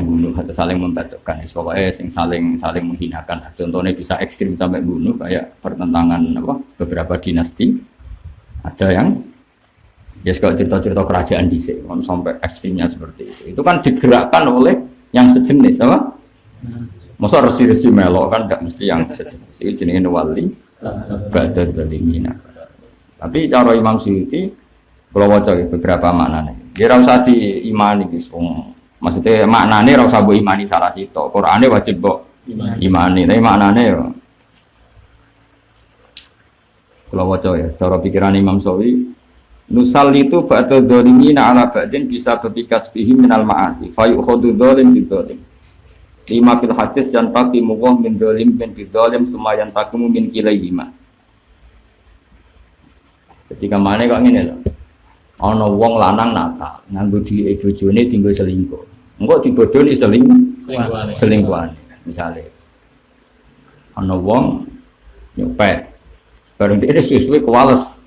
bunuh atau saling membatukkan. Pokoknya sing saling menghinakan. Contohnya bisa ekstrim sampai bunuh kayak pertentangan apa beberapa dinasti. Ada yang ya kalau cerita-cerita kerajaan dhisik sampai ekstrimnya seperti itu. Itu kan digerakkan oleh yang sejenis apa? Masa resi-resi melok kan enggak mesti yang sejenis. Itu jenenge wali ba'da zalimina. Tapi cara Imam Suyuti kalau waca beberapa maknanya. Dia ora usah diimani guys. Maksudnya maknane ora usah mbok imani salah sitok. Qur'ane wajib mbok imani. Tapi maknane ya kalau waca ya cara pikiran Imam Sawi nusal itu ba'da dhalimina ala ba'din bisa berpikas bihi minal ma'asi fa yukhadhu dhalim bidzalim. Lima fil hadis yang taqimu wa min dhalim bin bidzalim summa yang taqimu min kilaihima. Ketika mana kok ngene lho. Ana wong lanang nakal nganggo dhuwit bojone dienggo selingkuh. Engko dibodoni selingkuhan. Misale ana wong nyopet. Bareng dia suwe-suwe kewales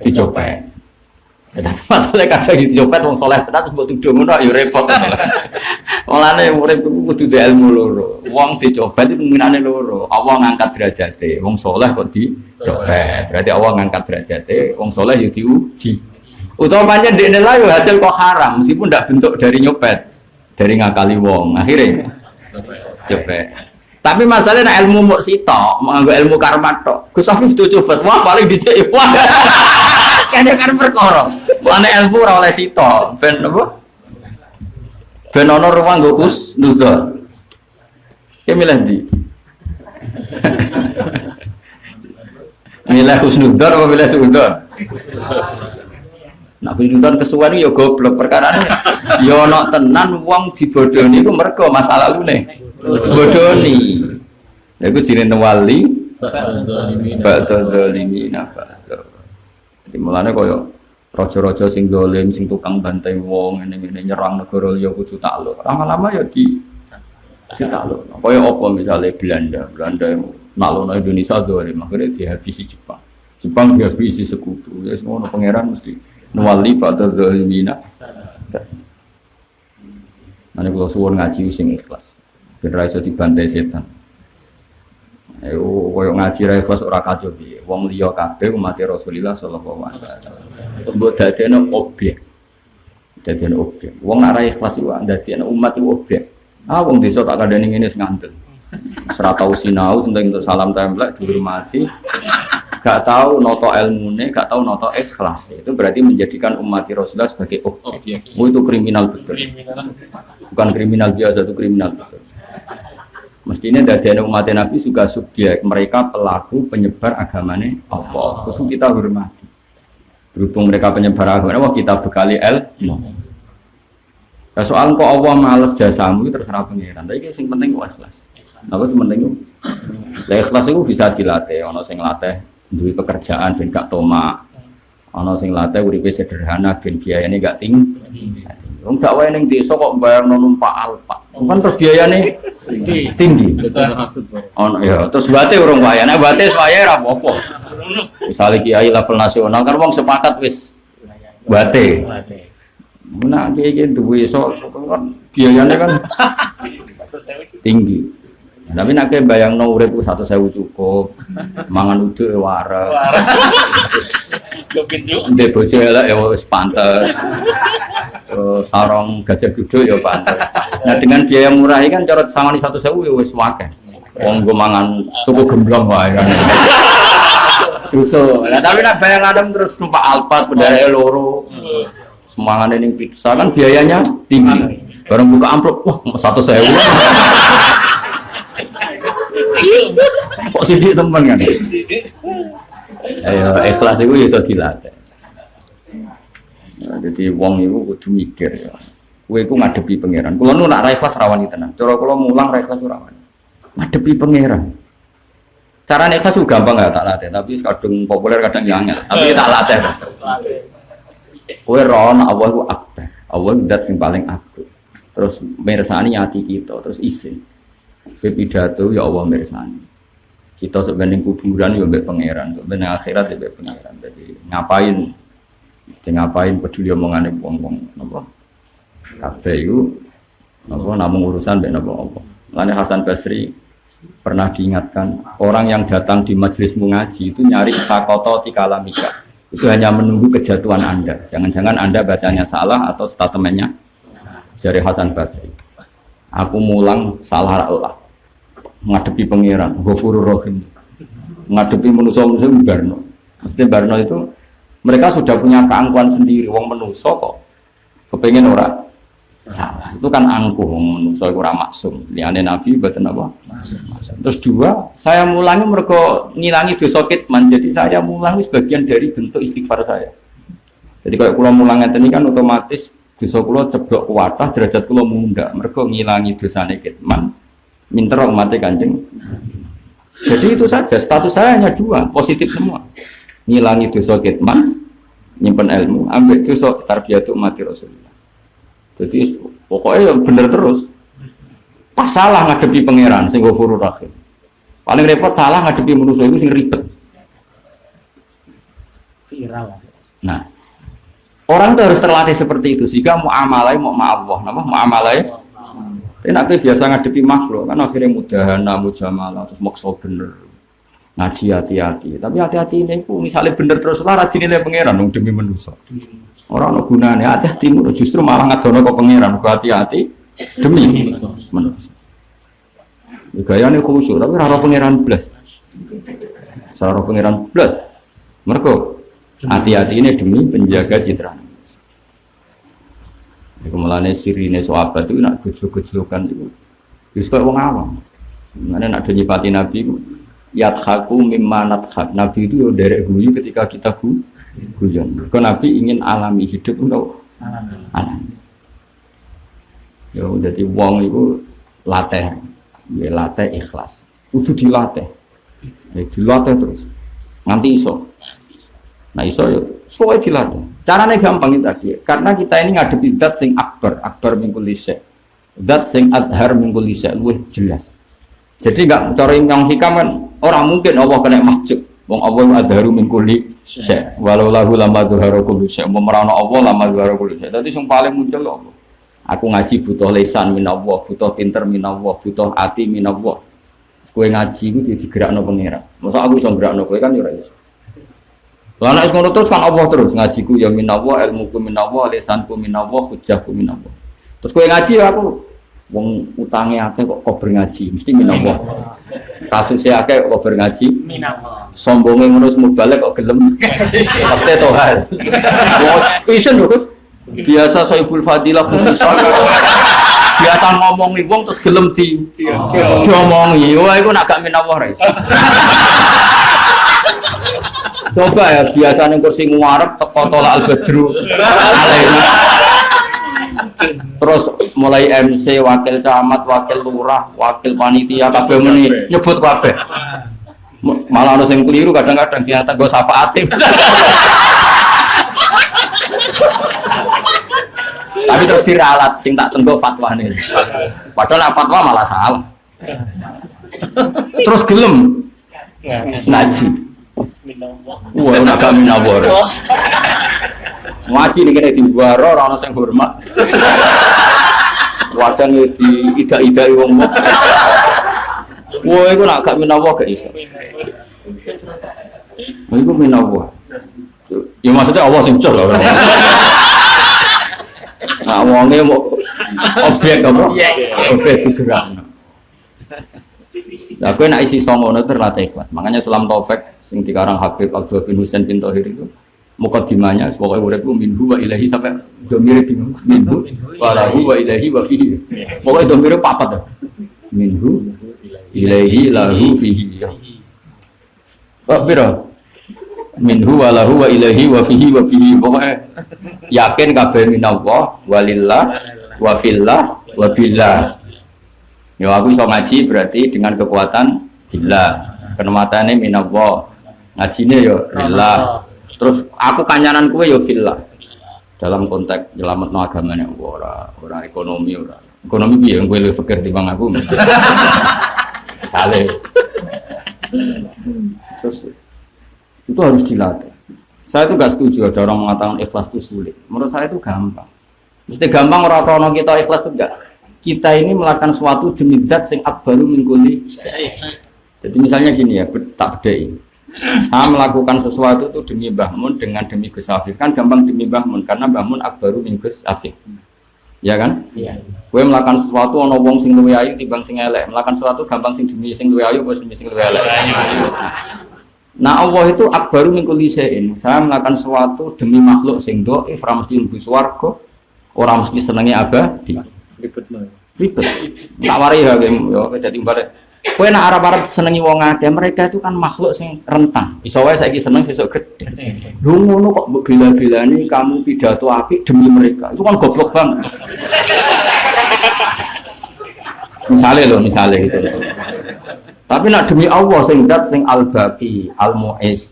dicopet. Tapi masalah kadang dicopet wong saleh tenan terus mbok tuduh ngono ya repot. Mulane urip kudu duwe ilmu loro. Wong dicopet itu minane loro. Allah ngangkat derajate. Wong saleh kok dicopet. Berarti Allah ngangkat derajate, wong saleh ya diuji. Utamanya dekne lah yo hasil kok haram meskipun ndak bentuk dari nyopet, dari ngakali wong. Akhirnya copet. Tapi masalahnya nek ilmu muk sitok, nganggo ilmu karma tok. Gus Afif do copet. Wah, paling dhisik. Wah. Kene kan perkara. Nek ilmu ora oleh sitok, ben apa? Ben ana ruang nggo husnuzon. Ya milih ndi? Milih husnuzon apa milih suudzon? Nah, husnuzon kesuwen ya goblok perkarane. Ya ana tenan wong dibodoni iku mergo masa lalune. Bodoni. Lha iku jenenge wali ba'da zalimina ba'da. Jadi mulane kaya raja-raja sing dolim, sing tukang bantai wong, ngene-ngene nyerang negara liya kudu takluk. Lama-lama ya ditakluk. Kaya apa misalnya Belanda naklukno Indonesia dolim, akhirnya dihabisi Jepang. Jepang dihabisi sekutu. Ya semono pangeran mesti nuwali ba'da zalimina. Ane kula suwun ngaji sing ikhlas. Ben ra iso dibantai setan. Ayo koyo ngaji ra ikhlas ora kacau piye. Wong liya kabeh umat Rasulullah sallallahu alaihi wasallam. Mbok dadekno objek. Dadekno objek. Wong nek ra ikhlas iku dadekno umat iku objek. Ah wong desa tak kandhani ngene wis ngandel. Ora tau sinau senting untuk salam templek dihormati. Gak tahu noto ilmune, gak tahu noto ikhlas. Itu berarti menjadikan umat Rasulullah sebagai objek. Oh itu kriminal betul. Bukan kriminal biasa, itu kriminal betul. Mestinya dari umat Nabi juga subjek, mereka pelaku penyebar agamanya Allah. Itu kita hormati. Berhubung mereka penyebar agama, wah kita bekali ilmu. Nah, soal kok Allah males jasamu itu terserah pengiran. Tapi yang penting ikhlas. Apa sih penting itu? Lah ikhlas itu bisa dilatih. Ono sing latih duwe pekerjaan ben gak tomak. Ono sing latih uripe sederhana ben biayane gak tinggi. Wong gak wae ning desa kok bayarno numpak Alfa. Kan terus biayane tinggi. Ono ya, terus bate urung wae. Nek bate wae ora apa-apa. Misale kiai level nasional kan wong sepakat wis bate. Nak kayak duwe iso kan biayanya kan tinggi. Ya, tapi nak kayak bayangno urip 100.000 cukup. Mangan uduk wareg. Ndek bojo elek ya wis pantes. Sarong gajah duduk ya pantes. Nah dengan biaya murah ini kan cara sangoni 100.000 ya wis akeh. Wong go mangan tuku gemblong wae kan. Susu. Nah tapi nak bayang adem terus numpak Alphard pendareke loro. Semangat ini pizza kan biayanya tinggi. Barang buka amplop, wah 100.000. Kok sidik teman kan? Ayo ikhlas itu ya bisa dilatih. Nah, jadi wong itu kudu mikir ya. Kue itu ngadepi pangeran. Kalau nu nak ikhlas rawan itu tenang. Cara kalau mulang ikhlas rawan. Ngadepi pangeran. Cara ikhlas itu gampang nggak tak latih, tapi kadang populer kadang angel. Tapi kita latih. Kowe rono Allah ku akbar. Allah zat sing paling agung. Terus mirsani ati kita, terus isin. Kowe pidato ya Allah mirsani. Kita sebenarnya kuburan ya mbek pangeran, sebenarnya akhirat ya mbek pangeran. Jadi ngapain peduli omongane wong-wong napa? Kabeh iku napa namung urusan mbek napa apa. Lane Hasan Basri pernah diingatkan, orang yang datang di majelismu ngaji itu nyari sakoto tikalamika. Itu hanya menunggu kejatuhan Anda. Jangan-jangan Anda bacanya salah atau statementnya jari Hasan Basri. Aku mulang salah Allah. Ngadepi pangeran, Ghafurur Rahim. Ngadepi manusia-manusia Barno. Mesti Barno itu mereka sudah punya keangkuhan sendiri. Wong manusia kok kepengen ora salah. Itu kan angkuh wong manusia ora maksum. Liyane Nabi mboten apa? Maksum. Terus dua, saya mulangi mergo ngilangi dosa kitman. Jadi saya mulangi sebagian dari bentuk istighfar saya. Jadi kalau kula mulang ngeten kan otomatis dosa kula ceblok kuwatah, derajat kula mundhak. Mergo ngilangi dosane kitman, minter umat Kanjeng. Jadi itu saja, status saya hanya dua, positif semua. Ngilangi dosa kitman, nyimpen ilmu, ambil dosa tarbiyatu umat Rasulullah. Jadi pokoknya bener terus. Pas salah ngadepi pangeran sing Ghafurur Rahim. Paling repot salah ngadepi manusia itu sing ribet. Viral. Nah, orang itu harus terlatih seperti itu sehingga muamalai mau Allah, nama muamalai. Tapi nak biasa ngadepi makhluk kan akhirnya mudahana, mujamalah, terus maksa bener. Ngaji hati-hati. Tapi hati-hati ini misalnya bener terus lah dinilai pangeran demi manusia. Orang no gunanya hati-hati justru malah ngadono ke pangeran hati-hati demi manusia. Gayane khusyuk tapi ora pangeran blas. Ora pangeran blas. Mergo hati-hati ini demi penjaga citra. Iku mulane sirine sahabat itu nak gejlok-gejlokan itu wis koyo wong awam. Mane nak nyipati Nabi iku yadhaku mimma nadhak. Nabi itu yo derek guyu ketika kita guyon. Kalau Nabi ingin alami hidup untuk alami. Ya jadi wong itu latih, ya latih ikhlas. Itu dilatih, ya dilatih terus. Nanti iso. Nah iso ya, pokoknya dilatih. Caranya gampang itu tadi. Karena kita ini ngadepi zat sing akbar min kulli syai'. Zat sing adhar min kulli syai', luwih jelas. Jadi enggak cara yang hikam kan orang mungkin Allah kena mahjub. Wong Allah adharu min kulli syai'. Walau lahu lama dhuharu kulli syai'. Memerana Allah lama dhuharu kulli syai'. Dadi sing paling muncul Allah. Aku ngaji butuh lisan minallah, butuh pinter minallah, butuh hati minallah. Kowe ngaji ku digerakno pangeran. Masa aku iso gerakno kowe kan ya ora iso. Lah nek ngono terus kan Allah terus ngajiku ya minallah, ilmuku minallah, lisanku minallah, hujjahku minallah. Terus kowe ngaji ya aku wong utange akeh kok kober ngaji, mesti minallah. Kasusnya akeh kok kober ngaji minallah. Sombonge ngono semua balik kok gelem. Pasti tohal. Wong isen terus biasa Saibul Fadilah khusus biasa ngomongi wong terus gelem diomongi. Wah iku nak gak minawah ra. Coba ya biasanya kursi ngarep teko tolak al-badru. Terus mulai MC, wakil camat, wakil lurah, wakil panitia kabeh muni nyebut kabeh. Malah ono sing keliru kadang-kadang sing nggo syafaate. Tapi terus diralat sing tak tenggo fatwane. Padahal fatwa malah salah. Terus gelem ngaji. Wah, ora gak minawar. Ngaji ning kene diwaro ora ono sing hormat. Wadang di ida-idai wong. Wah, iku nak gak minawar gak iso. Iku minawar. Ya maksudnya Allah sing cur lho. Nah, wonge objek apa? Objek digerakno. Lah kowe nek isi songono terlatih ikhlas. Makanya Sulam Taufik sing dikarang Habib Abdul bin Husain bin Thohir itu mukadimahnya pokoke uripku minhu wa ilahi sampai domire di minhu wa lahu wa ilahi wa fihi. Pokoke domire papat. Minhu ilahi lahu fihi. Kok piro? Minhu wa lahu wa ilahi wa fihi wa fihi. Pokoke yakin kabeh minallah walillah wa fillah wa billah. Ya aku iso ngaji berarti dengan kekuatan billah. Kenematane minallah. Ngajine yo billah. Terus aku kanyanan kowe yo fillah. Dalam konteks nyelametno agamane ora ekonomi ora. Ekonomi piye kowe luwih fikir timbang aku. Misale. Terus itu harus dilatih. Saya itu gak setuju ada orang mengatakan ikhlas itu sulit. Menurut saya itu gampang. Mesti gampang ora ono kita ikhlas itu enggak. Kita ini melakukan sesuatu demi zat sing akbaru min kulli. Jadi misalnya gini ya, tak bedai. Saya melakukan sesuatu itu demi Mbah Mun dengan demi Gus Afif. Kan gampang demi Mbah Mun karena Mbah Mun akbaru min Gus Afif. Ya kan? Iya. Kowe melakukan sesuatu ana wong sing luwih ayu timbang sing elek. Melakukan sesuatu gampang sing demi sing luwih ayu apa demi sing luwih elek. Nah Allah itu akbaru min kulli syai'in. Saya melakukan sesuatu demi makhluk sing dhaif, ora mesti mlebu swarga, ora mesti senenge abadi. Ribet. Tak wari ya yo dadi mbare. Kowe nek arep-arep senengi wong akeh, mereka itu kan makhluk sing rentan. Iso wae saiki seneng sesuk gedhe. Lho ngono kok mbok bela-belani kamu pidato apik demi mereka. Itu kan goblok banget. Misale gitu. Tapi nak demi Allah sing zat sing al-baqi, al-mu'is.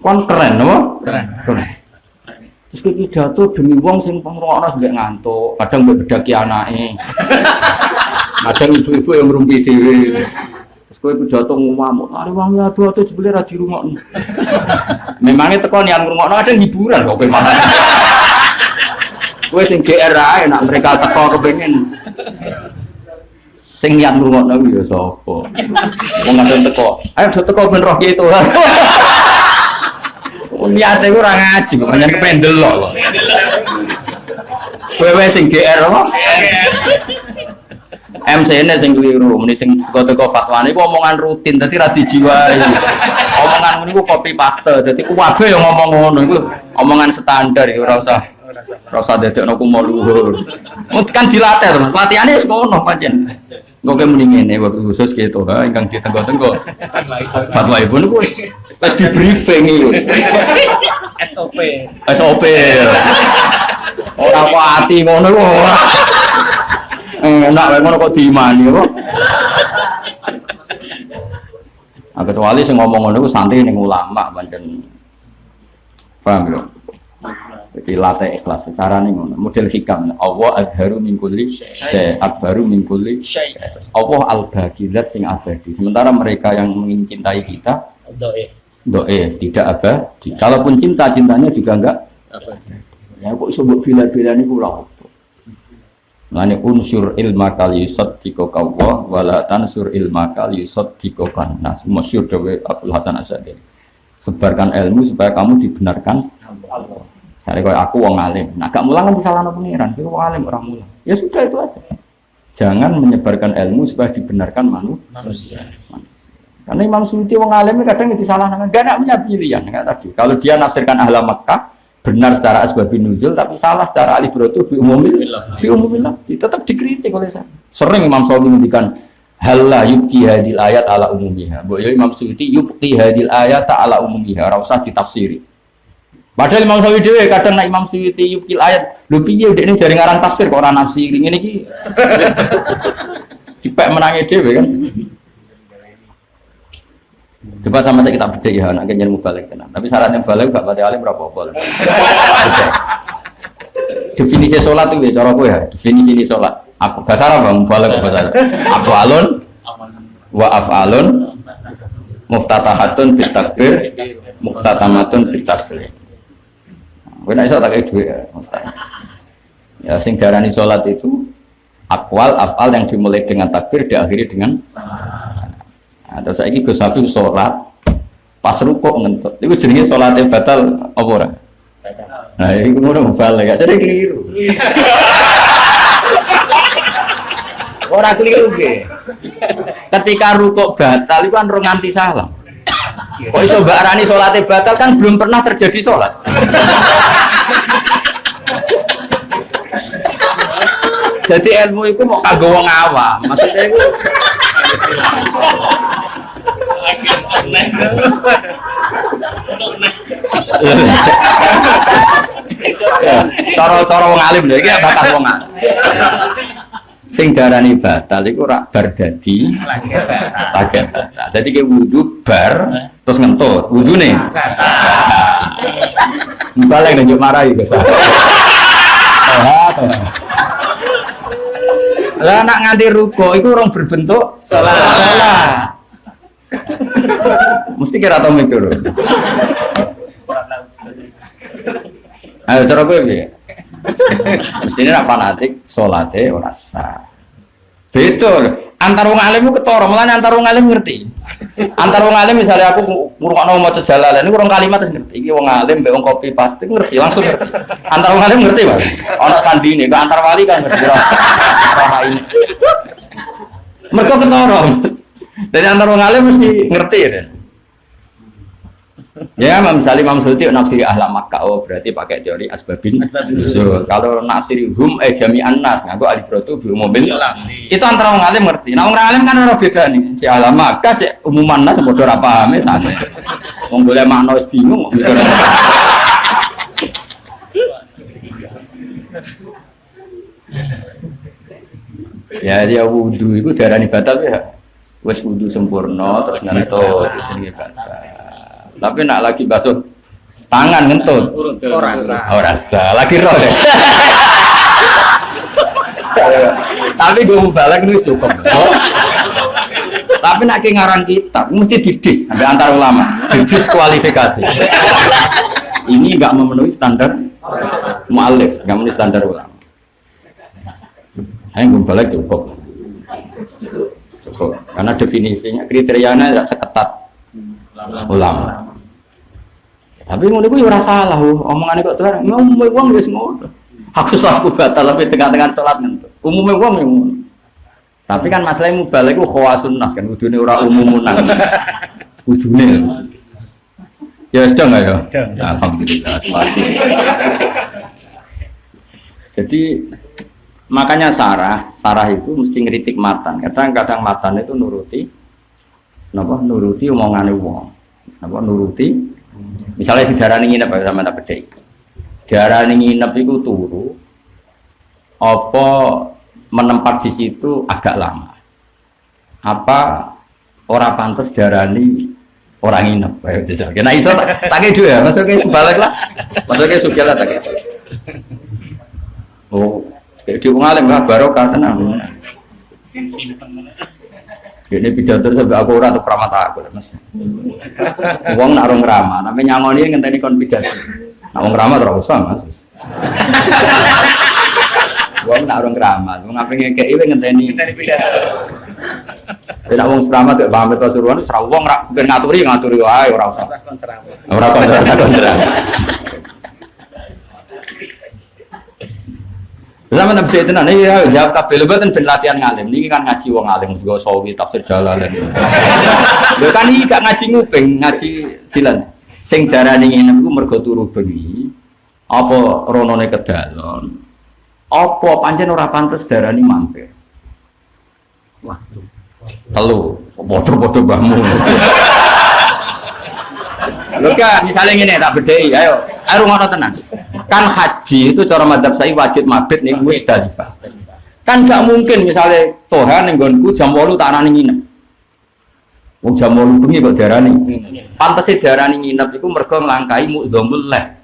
Kon keren apa? Keren. Terus ki pidato demi wong sing pengrungokno sampe ngantuk, kadang mbek bedaki anake. Kadang ibu-ibu yang ngrumpi dhewe. Terus kowe pidato ngamuk, "Are wong ado-ado jebule ra dirungokno." Memangnya teko niat ngrungokno kadang hiburan kok kowe malah. Kowe sing GR ae nek mereka teko kepengin. Sing niat ngrungokno kuwi ya sapa? Wong kadang teko. Ayo do teko ben roh ki itu. Niate ku ora ngaji, pancen kepen delok. Kowe sing GR apa? MC-ne sing keliru, muni sing teko fatwane iku omongan rutin, dadi ra dijiwai. Omongan ngene iku copy paste, dadi kabeh yo ngomong ngono iku omongan standar iku ora usah dadekno kumo luhur. Kan dilatih to, Mas. Latihane wis ngono pancen. Kok muni ngene waktu khusus gitu, ingkang ditenggo-tenggo. Fatwa ibu niku wis di briefing iki. SOP. Ora kuati ngono kok ora. Enak wae ngono kok diimani apa? Kecuali sing ngomong ngono ku santri ning ulama pancen. Paham lho. Jadi latih ikhlas secara nih model hikam Allah adharu min kulli syai' akbaru min kulli syai'. Allah al-baqi zat sing abadi. Sementara mereka yang mencintai kita dhaif tidak abadi. Kalaupun cintanya juga enggak abadi. Ya kok iso mbok bila-bilani ku lha opo. Lane unsur ilma kali saddiqa Allah wala tansur ilma kali saddiqa nas. Masyhur dewe Abdul Hasan Asy'ari. Sebarkan ilmu supaya kamu dibenarkan Allah. Saya kau aku wong alim, nah gak mulang kan disalahno pengiran, itu wong alim orang mulang. Ya sudah itu aja. Jangan menyebarkan ilmu supaya dibenarkan manusia. Karena Imam Suyuti wong alim kadang disalahkan, gak punya pilihan. Tadi kalau dia nafsirkan ahla Makkah, benar secara asbabun nuzul tapi salah secara alibratu bi umumil lafzi tetap dikritik oleh saya. Sering Imam Syafi'i menghentikan halla yubqi hadil ayat ala umumiha. Mbok yo Imam Suyuti yubqi hadil ayat ala umumiha, ora usah ditafsiri. Padahal Imam Syafi'i dhewe kadang nek Imam Suyuti yubqil ayat, lho piye dekne jare ngarang tafsir kok ora nafsiri ngene iki. Dipek menangi dhewe kan. Debat sama kita bedek ya, anak kenyan mubalik tenan. Tapi syaratnya balik gak pati alim berapa apa. Definisi sholat itu ya, cara aku ya. Definisi ini sholat. Aku bahasa apa? Mubalik bahasa. Aku alun, wa af'alun, muftatahatun bitakbir, muftatamatun bitaslim. Gue nak iso tak kayak duit ya, ya sing darani sholat itu akwal, af'al yang dimulai dengan takbir, diakhiri dengan nah, terus saya ini Gus Hafiz sholat pas rukuk ngentut itu jenenge sholatnya batal apa ora? Nah ini kemudian balik gak jadi keliru orang keliru ke ketika rukuk batal itu kan nganti salam kok iso mbak Rani sholatnya batal kan belum pernah terjadi sholat jadi ilmu itu mau kagak wong awam maksudnya itu cara wong alim lho iki batas wong alim sing darani batal iku ora bar dadi lagi batal dadi ki wudu bar terus ngentut wudune balik njuk marahi Gus lah nak nganti ruko iku orang berbentuk salah mesti kira tau mikir ayo cara gue piye mestine nak fanatik salate ora sah betul antar wong alim ku ketara mulane antar wong alim ngerti antar wong alim misalnya aku ngrungokno maca jalalan niku rong kalimat wis ngerti iki wong alim mbek wong kopi pasti ngerti langsung ngerti antar wong alim ngerti Pak ana sandine kok antar wali kan ngerti ora ini mergo ketara dari antar wong alim mesti ngerti ya misalnya Imam Suyuti nafsiri ahla Makkah oh berarti pakai teori asbabin nuzul kalau nafsiri hum jami'an nas nganggo alibratu bi umumil itu antara wong alim ngerti nah wong alim kan ora beda nih cek ahla Makkah cek umuman nas padha ora pahame sane wong golek makna wis bingung mikir ya dia wudu itu darani batal ya wis wudu sempurna terus ngentut jenenge batal tapi nak lagi basuh tangan ngentut ora rasa lagi roh deh tapi gue balik nulis cukup tapi nak ngarang kitab mesti didis sampai antar ulama didis kualifikasi ini nggak memenuhi standar mu'alif nggak memenuhi standar ulama ayo gue balik cukup karena definisinya kriterianya tidak seketat ulama tapi ngono iku yo ora salah omongane kok tuh umume wong wis ngono aku salatku batal tapi tengah-tengah salat ngentut umume wong yo ngono tapi kan masalahnya mubalek ku khawasun nas kan kudune ora umumunan kudune ya wis dong ya alhamdulillah jadi makanya Sarah itu mesti ngritik Matan kadang-kadang Matan itu nuruti omongane wong nuruti misalnya si darah nginep sama tak bedai darah nginep itu turu apa menempat di situ agak lama apa orang pantas darah ini orang nginep ayo jajal kena iso tak kedu ya masuknya balik lah masuknya sugih lah tak oh di pengalim lah barokah tenang ini pidato sampai aku ora tuh pramata aku Mas. Wong nak rong ramah, tapi nyangoni ngenteni kon pidato. Nak wong ramah ora usah Mas. Wong nak rong ramah, wong ape ngekeki ngenteni pidato. Nek wong ramah kok pamit Pasuruan wis ra wong rak ben ngaturi wae ora usah. Ora kontra. Zaman Nabi itu nanti ya jawab kabel buatan ben latihan ngalim. Ini kan ngaji wong alim juga sawi tafsir Jalalain. Lho kan iki gak ngaji nguping, ngaji dilan. Sing darane ngene iku mergo turu bengi. Apa ronone kedalon? Apa pancen ora pantes darani mampir? Wah, telu, bodoh-bodoh mbahmu. Lho kan, misalnya ngene tak bedheki, ayo ngono tenan. Kan haji itu cara madzhab saya wajib mabit ning Musdalifah. Kan gak mungkin misalnya toha ning nggonku jam 8 tak arani nginep. Wong jam 8 bengi kok diarani. Pantese diarani nginep iku mergo nglangkai mu'dzamul lail.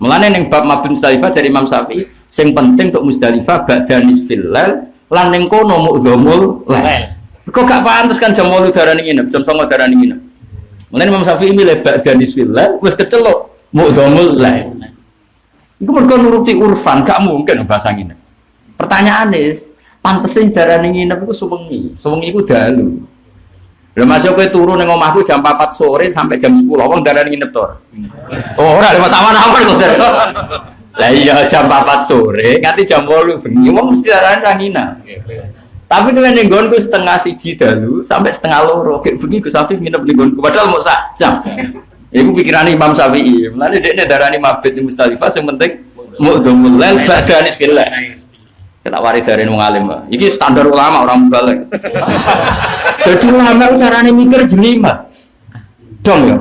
Mulane ning bab mabit Musdalifah dari Imam Syafi'i sing penting untuk Musdalifah ba'da nisfil lail lan ning kono mu'dzamul lail. Kok gak pantes kan jam 8 diarani nginep, jam 9 diarani nginep. Mulane Imam Syafi'i milih ba'da nisfil lail wis kecelok mu'dzamul lail. Iku mergo nuruti urfan, gak mungkin bahasa nginep. Pertanyaane pantese diarani nginep iku suwengi. Suwengi iku dalu. Lha masuk kowe turu ning omahku jam 4 sore sampai jam 10. Wong darani nginep to. Oh, ora lewat awan-awan kok. Lah iya jam 4 sore nganti jam 8 bengi wong mesti darani ra nginep. Tapi kalian ning nggonku setengah 1 dalu sampai setengah 2. Kayak bengi Gus Afif nginep ning nggonku padahal mau sak jam. Iku pikirane Imam Syafi'i. Mulane dekne darani mabit ning Musdalifah sing penting mu'dzamul lail ba'da nisfil lail. Kita waris dari wong alim, Pak. Iki standar ulama orang balik. Jadi ulama carane mikir jelimet. Dong ya.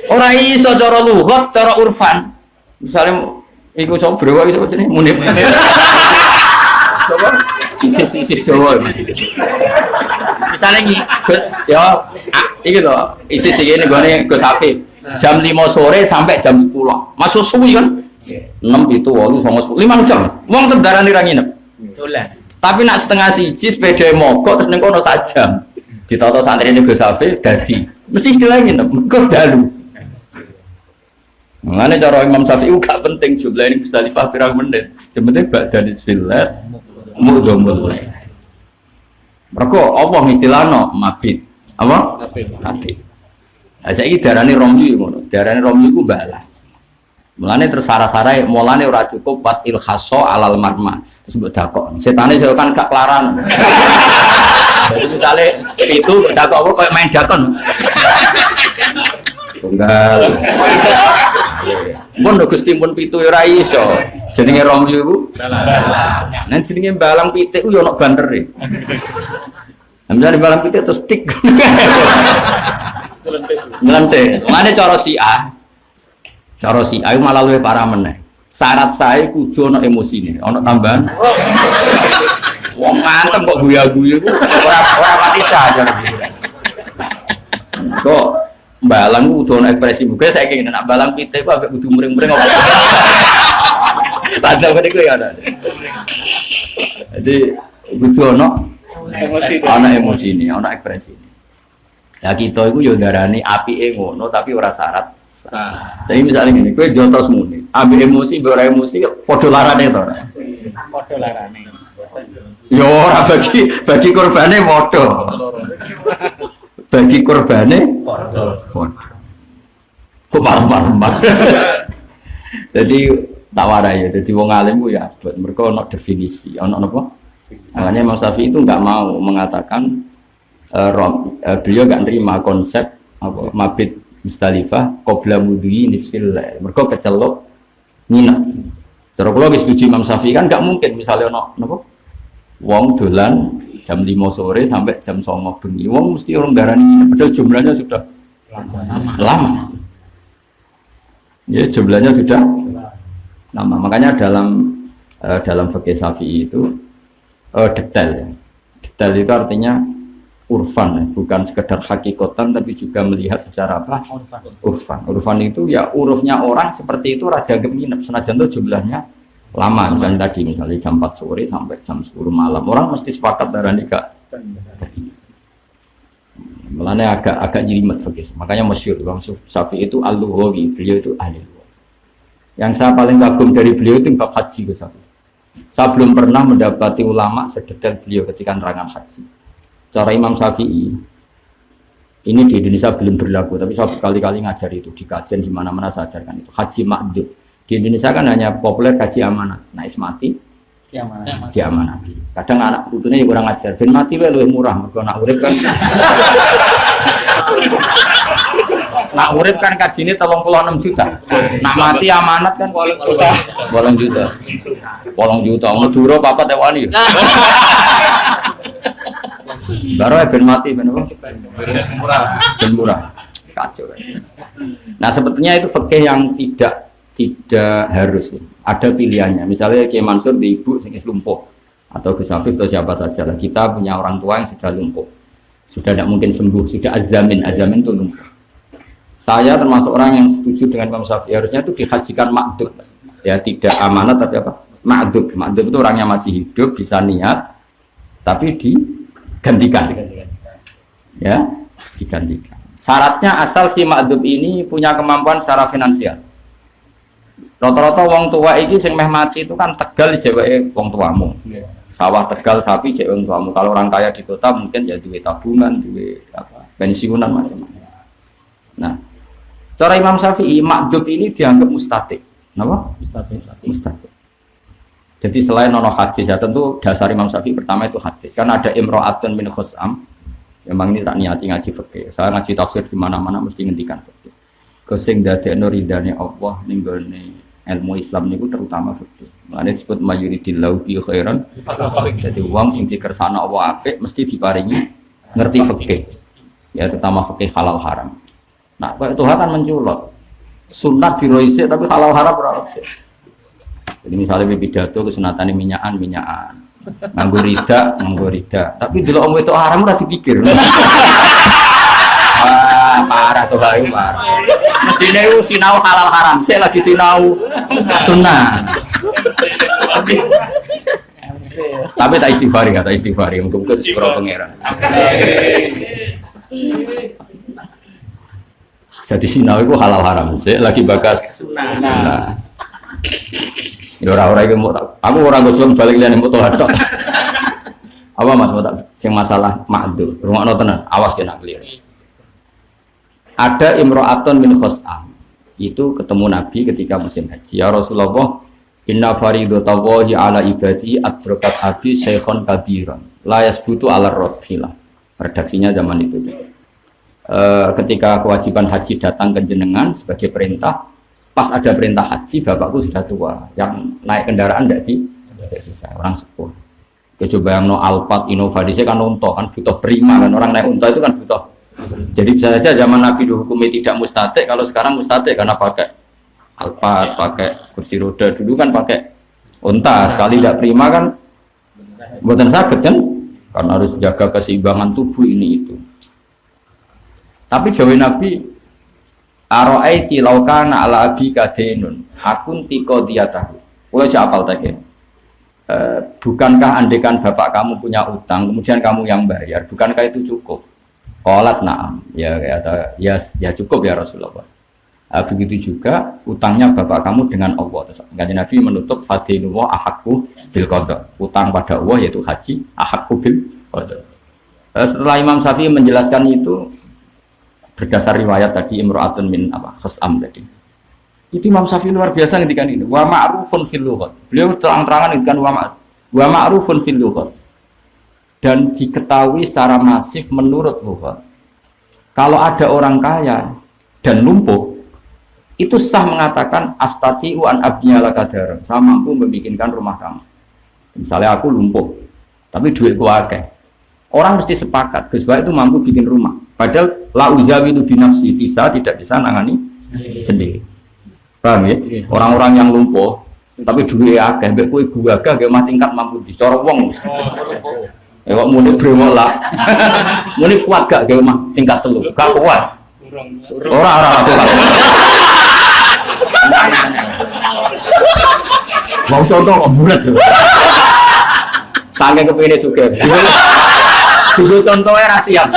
Ora iso cara lughat, cara urfan. Misalnya iku sapa brewa iso jenenge Munib. Coba isis Jawa. Misalnya iki ya iki lho, isis iki ngene Gus Afif. Jam 5 sore sampai jam 10. Masuk suwi kan? 6 itu 8 9 10 5 jam. Wong tendarane ra nginep. Dolan. Tapi nak setengah 1 sepeda mogok terus ning kono sak jam. Ditata santrine Gus Afif dadi. Mesti istilah nginep, kok dalu. Mangane cara Imam Syafi'i gak penting jumlah ini Musdalifah pirang menit. Sebenarnya ba'da nisfil lail mu'dzamul lail. Mergo apa istilahno mabit? Apa? Mabit. Saiki darane romyu ngono. Darane romyu ku balas. Mulane terus sara-sarae mulane ora cukup wat ilhaso alal marma. Terus mbok dakok. Setane saya kan gak kelaran. Jadi misale itu dakok apa koyo main dakon. Tunggal. Mun Gusti pun 7 ora iso. Jenenge romyu iku balang. Nek jenenge balang pitik ku yo ono bandere. Ambil balang pitik terus tik. Ngelentik. Mane cara Syiah. Cara Syiah malah luwih parah meneh. Syarat sae kudu ana emosine, ana tambahan. Wong ngantem kok guya-guyu iku ora pati sah cara iki. Kok balang kudu ana ekspresi muga saiki nek balang pitik kok agak kudu muring-muring apa. Padahal niku ya ana. Jadi kudu ana emosine, ana ekspresine. Lah kita iku yo ndarani apike ngono tapi ora syarat sah. Jadi misalnya ngene, kowe jotos muni, ambil emosi mbok ora emosi padha larane to ora? Padha larane. Yo ora bagi korbane padha. Bagi korbane padha. Kok parah-parah. Jadi tak warai ya, jadi wong alim ku ya abot mergo ana definisi, ana napa? Makanya Imam Syafi'i itu enggak mau mengatakan beliau enggak nerima konsep apa mabit Musdalifah qabla mudhi nisfil lail. Mergo kecelok nginep. Cara kula wis setuju Imam Syafi'i kan enggak mungkin misalnya ono napa? Wong dolan jam 5 sore sampai jam 09.00 bengi. Wong mesti orang darani nginep padahal jumlahnya sudah lama. Ya jumlahnya sudah lama. Makanya dalam fikih Syafi'i itu detail ya. Detail itu artinya urfan ya. Bukan sekedar hakikatan tapi juga melihat secara apa? Urfan itu ya urufnya orang seperti itu raja nginep senajan itu jumlahnya lama. Misalnya jam 4 sore sampai jam 10 malam orang mesti sepakat darah nikah. Mulanya agak jelimet fikih. Makanya masyhur Imam Syafi'i itu al-lughawi, beliau itu ahli. Yang saya paling kagum dari beliau itu bab haji Gus Syafi'i. Saya belum pernah mendapati ulama sedetail beliau ketika nerangan haji. Cara Imam Syafi'i ini di Indonesia belum berlaku, tapi saya berkali-kali ngajar itu di kajian di mana-mana saya ajarkan itu. Haji makdud. Di Indonesia kan hanya populer haji amanat. Nah, mati diamanati. Kadang anak putune yang kurang ajar. Ben mati wae luwih murah mergo anak urip kan. Nak urip kan kajine 36 juta. Nak mati amanat kan 8 juta. 8 juta. 8 juta. Madura papat ewani. Baru ben mati ben apa? Ben murah. Kacau. Nah, sebetulnya itu fikih yang tidak harus. Ada pilihannya. Misalnya Kiai Mansur di ibu sing lumpuh atau Gus Afif atau siapa saja lah. Kita punya orang tua yang sudah lumpuh. Sudah tidak mungkin sembuh, sudah azamin itu lumpuh. Saya termasuk orang yang setuju dengan Imam Syafi'i, harusnya itu dihajikan ma'dub. Ya, tidak amanat tapi apa? Ma'dub. Ma'dub itu orangnya masih hidup, bisa niat, tapi digantikan. Ya, digantikan. Syaratnya asal si ma'dub ini punya kemampuan secara finansial. Rata-rata wong tua iki sing meh mati itu kan Tegal jeweke wong tuamu. Sawah Tegal sapi jeweke wong tuamu. Kalau orang kaya di kota mungkin ya duwe tabungan, duwe apa? Pensiunan macam-macam. Nah, cara Imam Syafi'i ma'dub ini dianggap mustatik. Napa? Mustatik. Jadi selain ono hadis ya tentu dasar Imam Syafi'i pertama itu hadis. Kan ada imra'atun min khus'am. Memang ini tak niati ngaji fikih. Saya ngaji tafsir di mana-mana mesti ngendikan fikih. Kesing dadekno ridane Allah ning gone ilmu Islam niku terutama fikih. Mulane disebut mayuridillahu bi khairan. Jadi wong sing dikersakno Allah apik mesti diparingi ngerti fikih. Ya terutama fikih halal haram. Nah, kok Tuhan kan menculot. Sunat diroise tapi halal haram ora roise. Jadi misalnya pidato kesunatane minyakan. Nganggo rida. Tapi delok wong wedok haram ora dipikir. Parah tuh bayu parah. Mestine sinau halal haram, saya lagi sinau sunnah. Tapi tak istighfari, muga-muga sepuro pangeran. Jadi sinau itu halal haram, saya lagi bakas sunnah. Ya ora-ora iki aku ora gojlong balik liyane moto hadok. Apa Mas sing masalah ma'dzur, rungokno tenan, awas kena keliru. Ada imro'atun min khus'am, itu ketemu Nabi ketika musim haji. Ya Rasulullah, inna faridatallahi ala ibadi adrokat abi syekhon kabiron la yasbutu ala rodhilah. Redaksinya zaman itu. Ketika kewajiban haji datang ke jenengan sebagai perintah, pas ada perintah haji, bapakku sudah tua, yang naik kendaraan tidak bisa, orang sepuh. Coba yang no Alphard, Innova, dia kan unta, kan butuh prima, kan orang naik unta itu kan butuh. Jadi bisa saja zaman Nabi dihukumi tidak mustatik, kalau sekarang mustatik karena pakai Alphard, pakai kursi roda, dulu kan pakai unta, sekali tidak prima kan buatan sakit kan, karena harus jaga keseimbangan tubuh ini itu. Tapi jawab Nabi, aro'aiti laukana ala abika denun, akun tiko diatahu. Kalau jawab apal tadi, bukankah andekan bapak kamu punya utang, kemudian kamu yang bayar, bukankah itu cukup? Qalat na'am, ya cukup ya Rasulullah. Begitu juga utangnya bapak kamu dengan Allah. Kanjeng Nabi menutup fadilullah ahakku bil qada. Utang pada Allah yaitu haji ahakku bil qada. Setelah Imam Syafi'i menjelaskan itu berdasar riwayat tadi imra'atun min khus'am tadi. Itu Imam Syafi'i luar biasa ngendikan ini. Wa ma'rufun fil lughat. Beliau terang-terangan ngendikan wa ma'rufun fil lughat. Dan diketahui secara masif menurut lughat. Kalau ada orang kaya dan lumpuh, itu sah mengatakan astati'u an abniya lakadar. Saya mampu membikinkan rumah kamu. Misalnya aku lumpuh, tapi duitku akeh. Orang mesti sepakat, Gus Baik itu mampu bikin rumah. Padahal la uzawilu binafsi, saya tidak bisa nangani sendiri. Paham ya? Orang-orang yang lumpuh, tapi duitnya akeh, mbek kowe buaga ge mah tingkat mampu dicorok wong. Ya kok muni brewol lah. Muni kuat gak ge mah tingkat 3? Gak kuat. Ora. Mau contoh kok bulat lho. Saking kepengine sugih. Dulu contohnya ra siap.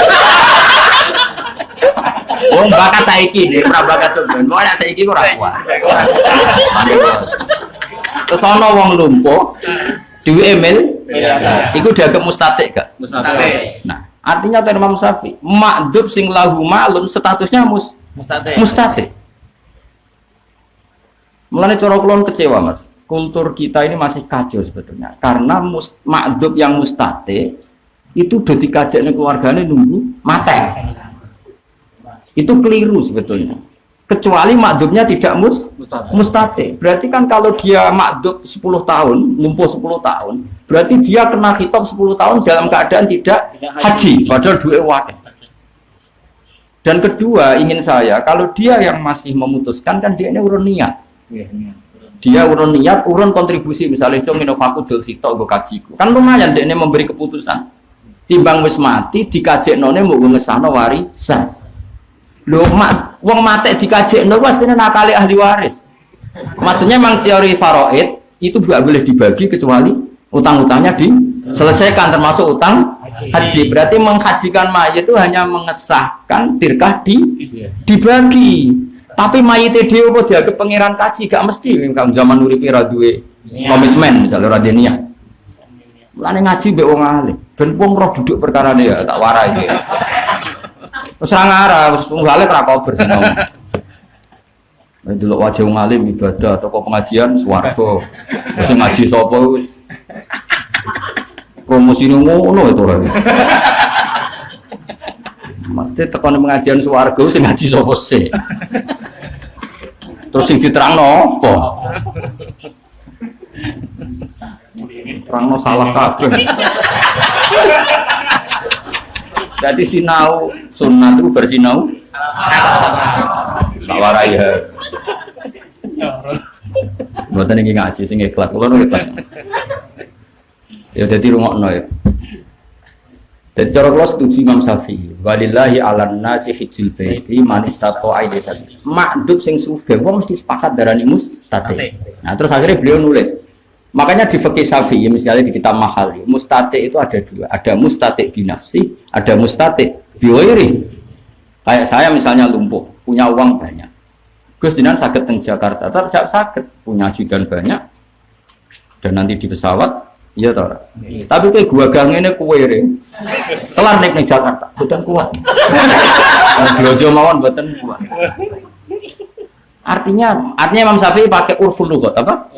Wong bakat saiki nek ora bakat sampeyan. Mau nek saiki ora kuat. Terus ana wong lumpuh duwe email iku dianggap mustatik gak? Mustatik. Nah, artinya kata Imam Syafi'i, ma'dub sing lahu ma'lum statusnya mustatik. Mulane cara kula kecewa, Mas. Kultur kita ini masih kacau sebetulnya. Karena ma'dub yang mustatik itu udah dikajaknya keluarganya nunggu mateng. Itu keliru sebetulnya. Kecuali makdubnya tidak mustati. Berarti kan kalau dia makdub 10 tahun, lumpuh 10 tahun, berarti dia kena khitab 10 tahun dalam keadaan tidak haji, padahal duwe wakil. Dan kedua, ingin saya, kalau dia yang masih memutuskan, kan dia ini urun niat. Dia urun niat, urun kontribusi, misalnya itu minovaku dul sitok go kajiku. Kan lumayan dia ini memberi keputusan. Timbang wis mati dikajeknone mau ngesano warisan. Lho wong mati dikajekno pasti nakali ahli waris. Maksudnya memang teori faraid itu enggak boleh dibagi kecuali utang-utangnya diselesaikan termasuk utang haji. Berarti menghajikan mayit itu hanya mengesahkan tirkah dibagi. Tapi mayite dhewe apa dianggap pangeran kaji gak mesti kan zaman uripe ra duwe komitmen misalnya ra niat. Mulane ngaji mbek wong alim. Ben wong roh duduk perkarane ya tak warai iki. Wis ora ngarah, wis tunggale ra kober sinau. Delok wajah wong alim ibadah atau pengajian swarga. Wis ngaji sapa wis promosine ngono itu ora. Mesti tekan pengajian swarga sing ngaji sapa sih. Terus sing diterangno apa? Terangno salah kabeh. Jadi sinau sunnah itu bersinau tak warai ya. Mboten iki ngaji sing ikhlas, kula nu ikhlas. Ya dadi rungokno ya. Jadi cara kula setuju Imam Syafi'i, walillahi 'alan nasi hijjul baiti man istata'a ilaihi sabila. Makdub sing sugih wong mesti sepakat darani mustati. Nah, terus akhirnya beliau nulis. Makanya di fikih Syafi'i misalnya di kitab Mahali, mustati itu ada dua, ada mustati binafsi, ada mustati biwairi. Kayak saya misalnya lumpuh, punya uang banyak. Gus jenengan sakit teng Jakarta, tetap sakit, punya ajudan banyak, dan nanti di pesawat, iya toh. Tapi kayak gua gang ini kuwere, kelar naik ning Jakarta, bukan kuat. Blojo mawon bukan kuat. Artinya Imam Syafi'i pakai urful lughat apa?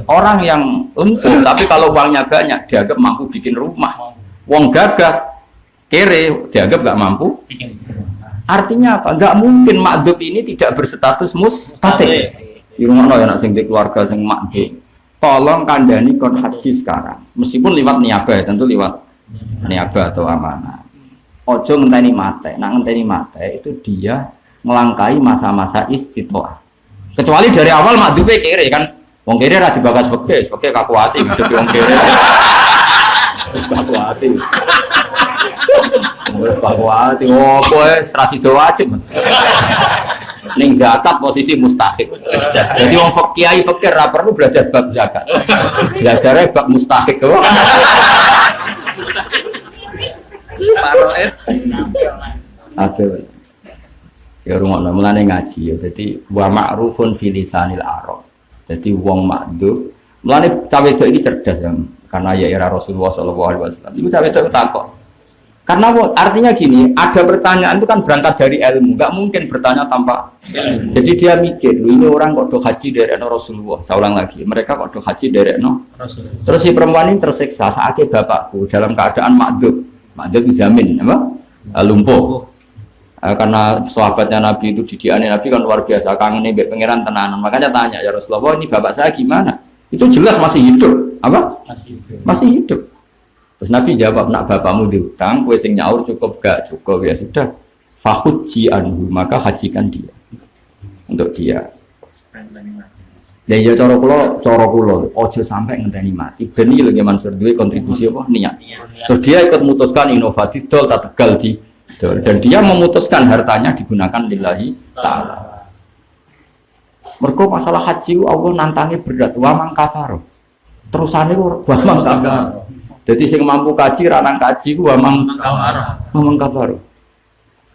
Orang yang lumpuh tapi kalau uangnya banyak dianggap mampu bikin rumah. Wong gagah kere dianggap gak mampu. Artinya apa? Gak mungkin makdub ini tidak berstatus mustati. Di rumah ya nak sing di keluarga sing makdub. Tolong kandhani kon haji sekarang. Meskipun lewat niabah, tentu lewat niabah atau amanah. Ojo ngenteni mate. Nah ngenteni mate itu dia melangkai masa-masa istitoah. Kecuali dari awal makdube kere kan, wong kere ra dibakas fikih kaku ati hidup wong kere. Wis kaku ati. Wis kaku ati opo wis ra sida wajib. Ning zakat posisi mustahik. Jadi wong kiai fikih ra perlu belajar bab zakat. Belajarnya bab mustahik kok. Paroet. Aduh. Ya rungokno mulane ngaji ya. Dadi wa ma'rufun fi lisanil arab. Dadi wong makdub. Mulane cawe wedok iki cerdas ya. Karena ya era Rasulullah sallallahu alaihi wasallam. Iku cawe wedok takok. Karena artinya gini, ada pertanyaan itu kan berangkat dari ilmu, nggak mungkin bertanya tanpa ilmu. Jadi dia mikir, ini orang kok do haji dari Rasulullah. Saya ulang lagi, mereka kok do haji dari Rasulullah. Terus si perempuan ini tersiksa, saatnya bapakku dalam keadaan makdub dijamin, apa? Lumpuh. Karena sahabatnya Nabi itu didikannya Nabi kan luar biasa, kangen nih pangeran tenanan. Makanya tanya ya Rasulullah, ini bapak saya gimana? Itu jelas masih hidup, apa? Masih hidup. Terus Nabi jawab, nak bapakmu diutang, kue sing nyaur cukup gak cukup ya sudah, fahuji anhu, maka hajikan dia untuk dia. Dan ya coro kulo, ojo sampai ngenteni mati. Beni lagi Mansur duwe kontribusi apa niat. Terus dia ikut memutuskan inovatif dol tak tegal di dol. Dan dia memutuskan hartanya digunakan lillahi ta'ala. Mergo masalah haji Allah nantangnya berat, wa mang kafaro. Terusane wa mang kafaro. Jadi sing mampu kaji ranang kaji gua memang kafaru.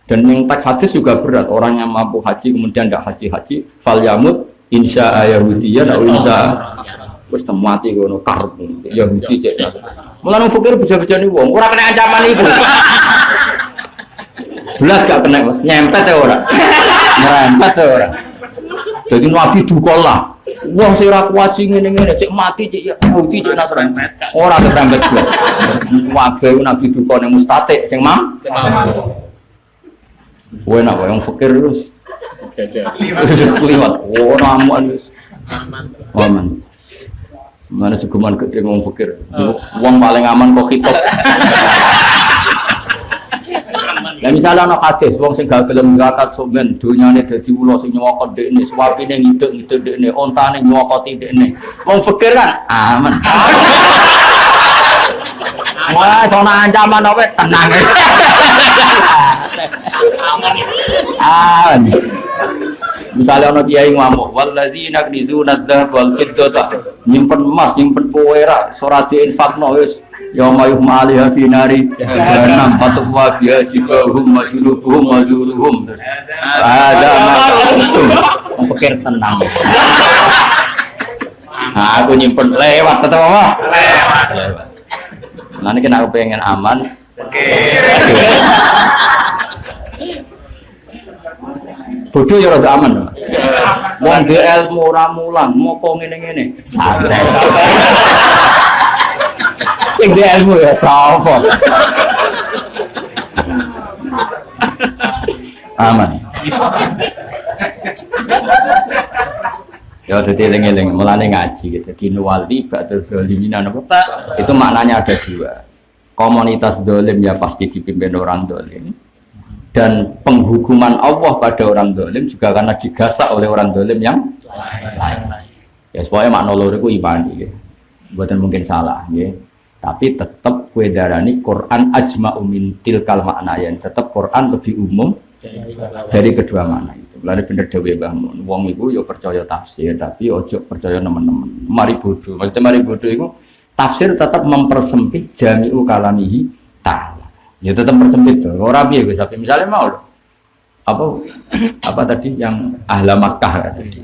Dan yang teks hadis juga berat, orang yang mampu haji kemudian tidak haji fal yamut insya Yahudiyah atau insya wis mati ngono karep Yahudi cek. Mulane fikir beja-bejane wong ora kena ancaman iku. Belas gak kena Mas, nyempet ya ora. Nyempet ya ora. Jadi Nabi dukolah. Wong sing ora kuwaji ngene-ngene cek mati cek Yahudi cek Nasrani. Ora kesambet kok. Wae Nabi dukane mustatik sing mam. Enak kok yang fakir terus. Jajan. Liwat. Oh, aman wis. Aman. Mana cukuman gede ngomong fakir. Uang paling aman kok hitop. Lah misalnya ana hadis wong sing gak gelem zakat sampean dunyane dadi ula sing nyokot dekne, suapine ngiduk-ngiduk dekne, ontane nyokoti dekne. Wong fakir kan aman. Wah, sono ancaman apa tenang. Aman. Misalnya ana kiai ngamuk, walladzina yaknizuna dzahab wal fiddata, nyimpen emas, nyimpen perak, ora diinfakno wis yauma yuhmaliha fi nari jahannam fatwa biha jibahum majrubuhum mazuruhum. Ada anak fikir tenang. Nah, aku nyimpen lewat tetep apa? Lewat. Nanti kena aku pengen aman. Bodoh ya rada aman. Wong dhe ilmu ora mulang, mopo ngene-ngene. Santai. Sing dhe ilmu ya sapa? Aman. Ya dadi eling-eling mulane ngaji gitu. Dadi nuwali ba'dal zalimin apa? Itu maknanya ada dua. Komunitas dolim ya pasti dipimpin orang dolim. Dan penghukuman Allah pada orang dolim juga karena digasak oleh orang dolim yang lain. Ya supaya makna loro iku imani ya. Buatan mungkin salah ya. Tapi tetap kue darani Quran ajma'u min tilkal maknayan. Tetap Quran lebih umum dari kedua makna itu. Lalu bener dewe Mbah Mun. Wong iku yo percaya tafsir tapi ojo percaya nemen-nemen. Mari bodoh. Maksudnya mari bodoh iku tafsir tetap mempersempit jami'u kalamihi ta'ala. Ya tetap persempit tuh. Ora piye Gus Safi. Misalnya mau apa tadi yang ahla Makkah tadi.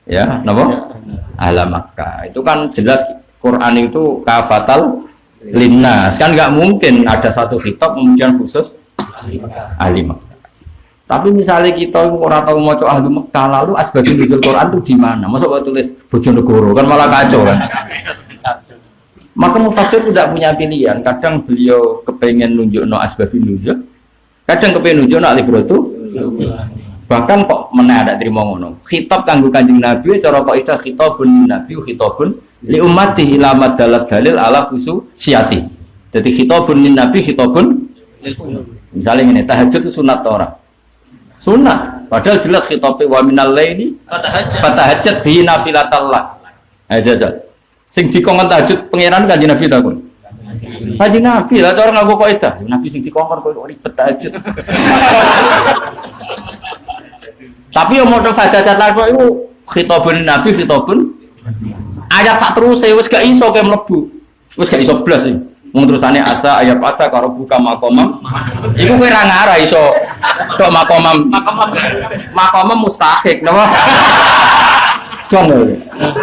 Ya, napa? Ahla Makkah. Itu kan jelas Quran itu kafatal linnas. Kan enggak mungkin ada satu kitab kemudian khusus ahli Makkah. Tapi misalnya kita ora tahu maca ahli Makkah lalu asbabun nuzul Quran itu di mana? Masa kok tulis Bojonegoro kan malah kacau kan. Maka mufasir tidak punya pilihan. Kadang beliau kepengen nunjuk no asbabun nuzul, kadang kepengen nunjuk no alibratu. Bahkan kok mana ada terima ngono. Khitab kanggo Kanjeng Nabi cara kok itu khitabun nabi khitabun li ummati ila madalat dalil ala khususiyati. Jadi khitabun nabi khitabun misalnya ini tahajud itu sunat orang. Sunat. Padahal jelas khitabnya wa minal laili fatahajjat bihi nafilatallah. Aja. Sing dikongkon tahajud pangeran Kanjeng Nabi ta kon. Kanjeng Nabi lah cara nganggo kaidah. Nabi sing dikongkon kok ribet tahajud. Tapi yang mau tahajud lah kok iku khitabun Nabi khitabun ayat sak teruse wis gak iso ke mlebu. Wis gak iso blas iki. Wong terusane asa ayat asa karo buka makomam. Iku kowe ra ngara iso tok makomam. Makomam mustahik napa? Dong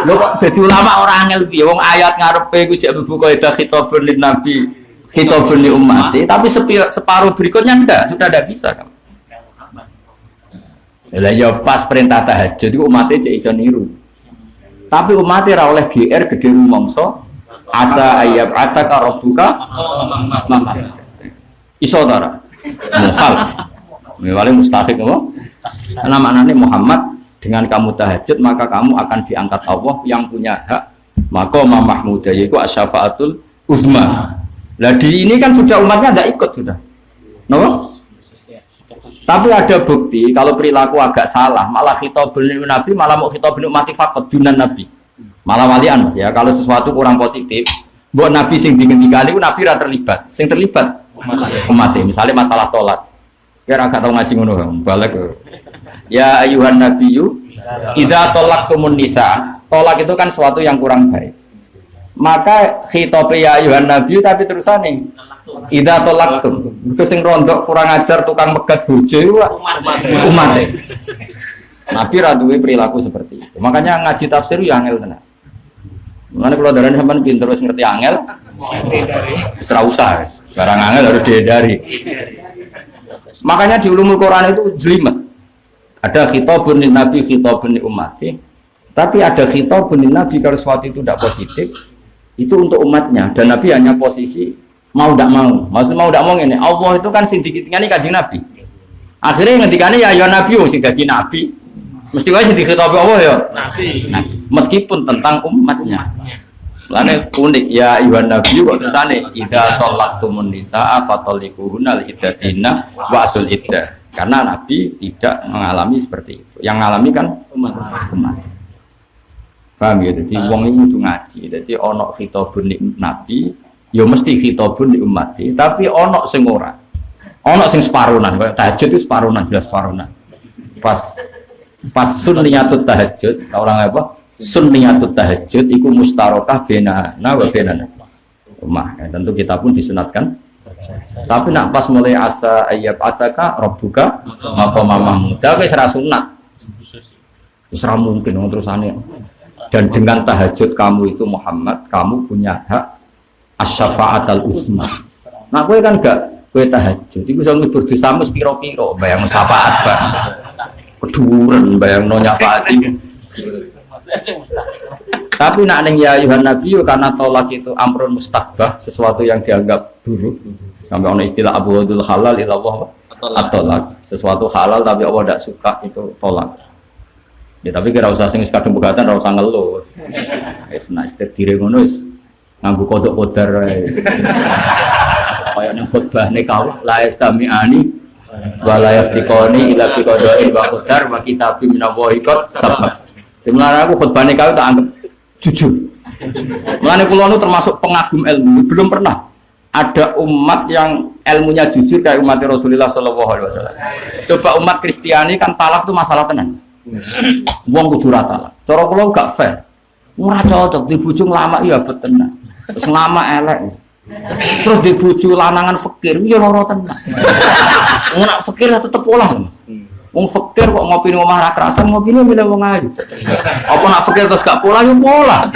lho kok dadi ulama ora angel piye wong ayat ngarepe iku jek mlebu kaidah khitabun lin nabi khitabun li ummati tapi separuh berikutnya sudah tidak bisa kan. Lah ya pas perintah tahajud iku umate jek iso niru. Tapi umate ora oleh GR gede rumangsa asa ayat asa karobuka mama iso ta ora mukhal paling mustahik apa namanya Muhammad dengan kamu tahajud maka kamu akan diangkat Allah yang punya hak maqamah mahmudah yaitu asy-syafaatul uzma. Lah di ini kan sudah umatnya ada ikut sudah. No? Tapi ada bukti kalau perilaku agak salah malah khitabun nabi malah mau khitabun ummati faqat dunan nabi. Malah walian Mas ya kalau sesuatu kurang positif mbok nabi sing dingendikani ku nabi ra terlibat. Sing terlibat umat. Misalnya masalah tolak. Kira gak tau ngaji ngono balik. Ya ayuhan nabiyyu idza talaqtumun nisa. Tolak itu kan sesuatu yang kurang baik. Maka khitabe ya ayuhan nabiyyu tapi terusane idza talaqtum. Itu sing rondok kurang ajar tukang megat bojo umat. Nabi ra duwe perilaku seperti itu. Makanya ngaji tafsir ya angel tenan. Mulane kula darani sampean pinter wis ngerti angel. Wis ra usah, barang angel harus dihindari. Makanya di ulumul Quran itu jelimet. Ada khitabun lin nabi khitabun li ummati. Tapi ada khitabun lin nabi kalau sesuatu itu tidak positif itu untuk umatnya dan Nabi hanya posisi mau tidak mau. Maksud mau tidak mau ini Allah itu kan sing dikitingani Kanjeng Nabi. Akhirnya ngendikane ya nabi sing dadi nabi. Mesti wae sing dikhitabi Allah ya Nabi. Meskipun tentang umatnya. Lane unik ya ayuhan nabi kok tulisane idza talaqtumun nisaa fatalliquhunna iddatina wa asul iddah. Karena nabi tidak mengalami seperti itu. Yang mengalami kan umat. Paham ya? Jadi wong iki kudu ngaji. Jadi ana khitabun nabi, ya mesti khitabun umat. Tapi ana sing ora. Ana sing separunan, kayak tahajud itu separunan, jelas separunan. Pas sunniyatut tahajud, orang apa? Sunniyatut tahajud iku mustarokah benana wa benana. Umah, ya, tentu kita pun disunatkan. Tapi nak pas mulai asa ayyab asaka rabbuka maqama mahmuda wis ra sunat. Wis ra mungkin terusane. Dan dengan tahajud kamu itu Muhammad, kamu punya hak asy-syafa'atul uzma. Nah, kowe kan gak kowe tahajud iku iso ngibur dosamu pira-pira, bayang syafaat Pak. Keduren bayangno nyafaati. Tapi nak ning ya ayuhan nabi karena tolak itu amrun mustaqbah, sesuatu yang dianggap buruk. Sampai ana istilah abghadul halal ila Allah at-tolak. Sesuatu halal tapi Allah tidak suka itu tolak. Ya tapi kira usah sing kadung pegatan ora usah ngeluh. Wis nek sedire ngono wis nganggo kodok kodar ae. Kaya ning khutbah nikah la istami'ani wa la yaftiqani ila bi qada'in wa qadar wa kitabim minallahi qad sabaq. Dimana aku khutbah nikah tak anggap jujur. Mulane kula nu termasuk pengagum ilmu, belum pernah ada umat yang ilmunya jujur kayak umat Rasulullah sallallahu alaihi wasallam. Coba umat Kristiani kan talak itu masalah tenan. Wong kudu ra talak. Cara kula gak fair. Ora cocok dibujuk lama iya betenan. Terus lama elek. Terus dibujuk lanangan fakir ya lara tenan. Wong nak fakir tetep pola. Wong fakir kok ngopi ning omah ra kerasan ngopine milih wong ayu. Apa nak fakir terus gak pola yo pola.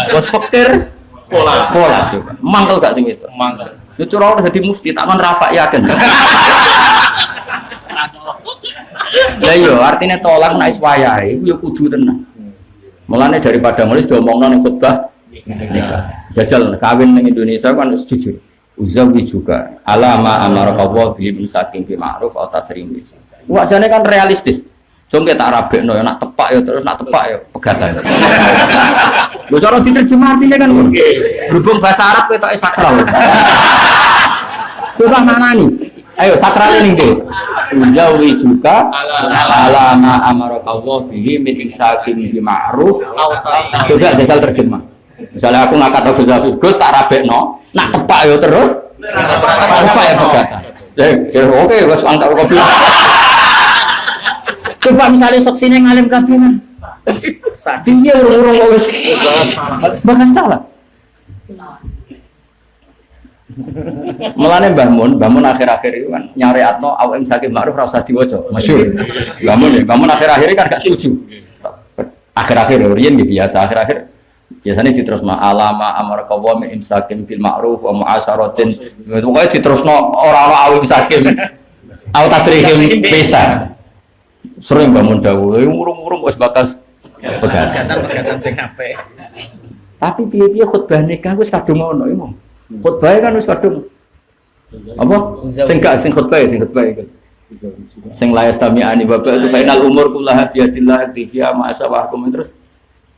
Terus fakir pola coba. Mangkel gak sing itu? Mangkel. Yo cara ora dadi mufti tak kon rafa yakin. Lah yo artinya tolak nek wis wayahe iku yo kudu tenan. Mulane daripada nulis diomongno ning khutbah nikah. Jajal kawin ning Indonesia kan wis jujur. Uzawi juga alama amarakallahu bi imsakin bi ma'ruf atau tasrim bis. Wajane kan realistis. Jongke tak rabekno ya nak tepak ya terus nak tepak ya pegatan. Lho cara diterjemah artine kan ngono. Berhubung bahasa Arab ketoke sakral. Coba manani. Ayo sakral ning ndi? Uzawi juga alama amarakallahu bi imsakin bi ma'ruf. Coba jajal terjemah. Misalnya aku ngangkat Abu Zafi, Gus tak rabekno, nak tepak ya terus, tepak ya pegatan. Oke, Gus angkat kopi. Coba misalnya saksinya ngalim kabin, dia urung-urung wis bahas salah. Mulane Mbah Mun akhir-akhir itu kan nyariatno awak imsakin ma'ruf ra usah diwaca, masyhur. Mbah Mun akhir-akhir kan gak setuju. Akhir-akhir riyen biasa akhir-akhir biasanya diterusno alama amarakallahu min imsakin bil ma'ruf wa mu'asyaratin. Pokoke diterusno ora ana awim sakin. Au tasrihim bisa. Sering bangun dawuh, urung-urung wis batas pegatan sing apik. Tapi piye-piye khutbah nikah wis kadung ngono iku. Khutbah kan wis kadung apa? Sing khutbah iku. Sing la yastami'ani wa ba'du final umur kullaha bi yadillah tifiya ma asawahkum terus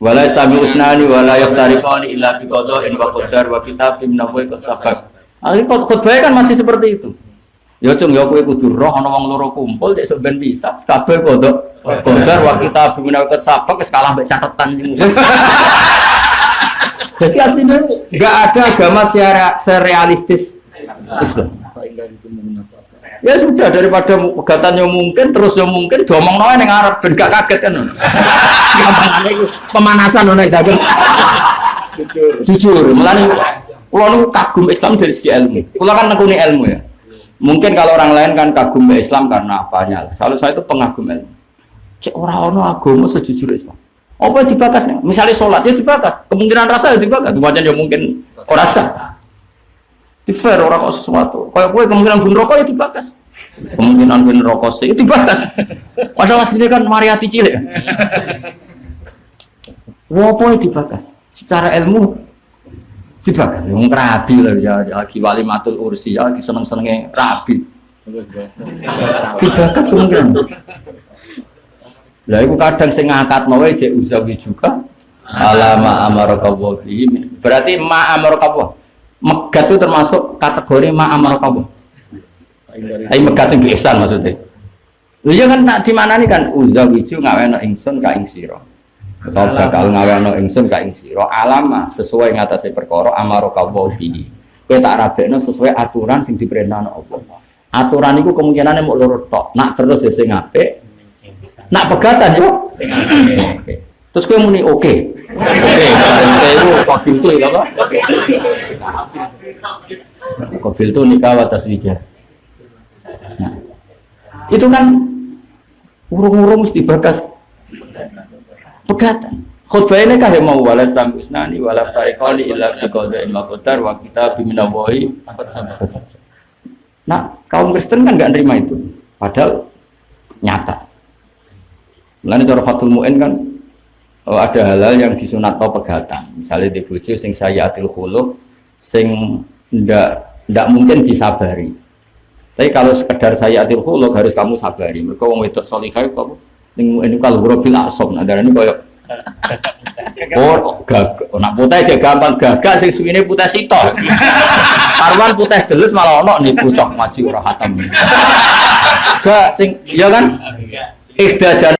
wala istami usnani wala yaftariqani illa bi qada'in wa qadar wa kitabim nawawi qad sabaq. Akhir khutbah kan masih seperti itu. Ya cung ya kowe kudu roh ana wong loro kumpul nek sampean bisa kabeh qada qadar wa kitabim nawawi qad sabaq wis kalah mek catetan sing. Jadi aslinya enggak ada agama serealistis Islam. Ya sudah daripada pegatan yang mungkin terus yang mungkin diomongno ning Arab ben gak kaget kan. Gampangane iku pemanasan nek dagang. Jujur. Mulane kula niku kagum Islam dari segi ilmu. Kula kan nekuni ilmu ya. Mungkin kalau orang lain kan kagum Islam karena apanya. Kalau saya itu pengagum ilmu. Cek ora ono agama sejujur Islam. Apa dibakas nih? Misalnya sholat ya dibakas. Kemungkinan rasa ya dibakas. Macam ya mungkin ora sah. Di fair orang kok sesuatu. Kayak gue kemungkinan bun rokok ya dibakas. Kemungkinan bun rokok sih itu dibakas. Padahal aslinya kan mariati cilik. Wopo ya dibakas. Secara ilmu dibakas. Yang rabi lah ya lagi wali matul ursi ya lagi seneng-senengnya rabi. Bagus bahasa. Dibakas kemungkinan. Lah iku kadang sing ngangkat mawe jek uzawi juga alama amarakawa bihi. Berarti ma amarakawa. Megat itu termasuk kategori ma amarakawa. Ai megat sing biasa maksudnya. Lha iya kan tak dimanani kan uzawiju ngaweno ingsun ka ing sira. Utawa bakal ngaweno ingsun ka ing sira alama sesuai ngatasé perkara amarakawa bihi. Kowe tak rabekno sesuai aturan sing diperintahno Allah. Aturan itu kemungkinannya mau lurut tok. Nak terus ya sing apik. Nak pegatan yo. Oke. Terus kowe muni oke. Oke, itu kabil itu ya apa? Kabil itu nikah atas wijah. Nah, itu kan urung-urung mesti bakas pegatan. Khutbah ini kah mau walas tambusnani walaf tariqali illa biqadain wa qadar wa kita biminallahi. Nah, kaum Kristen kan nggak nerima itu, padahal nyata. Mulane cara Fathul Mu'in kan ada hal-hal yang disunat atau pegatan. Misalnya di bojo sing sayatil khuluq, sing ndak mungkin disabari. Tapi kalau sekedar sayatil khuluq harus kamu sabari. Mereka wong wedok salihah kok ning ini kalau robil asom, nah darane koyo nak putih aja gampang gagak sing suwine putih sitok. Karwan putih delus malah ono nih pucok maju ora hatam. Gak sing ya kan? Ikhdajan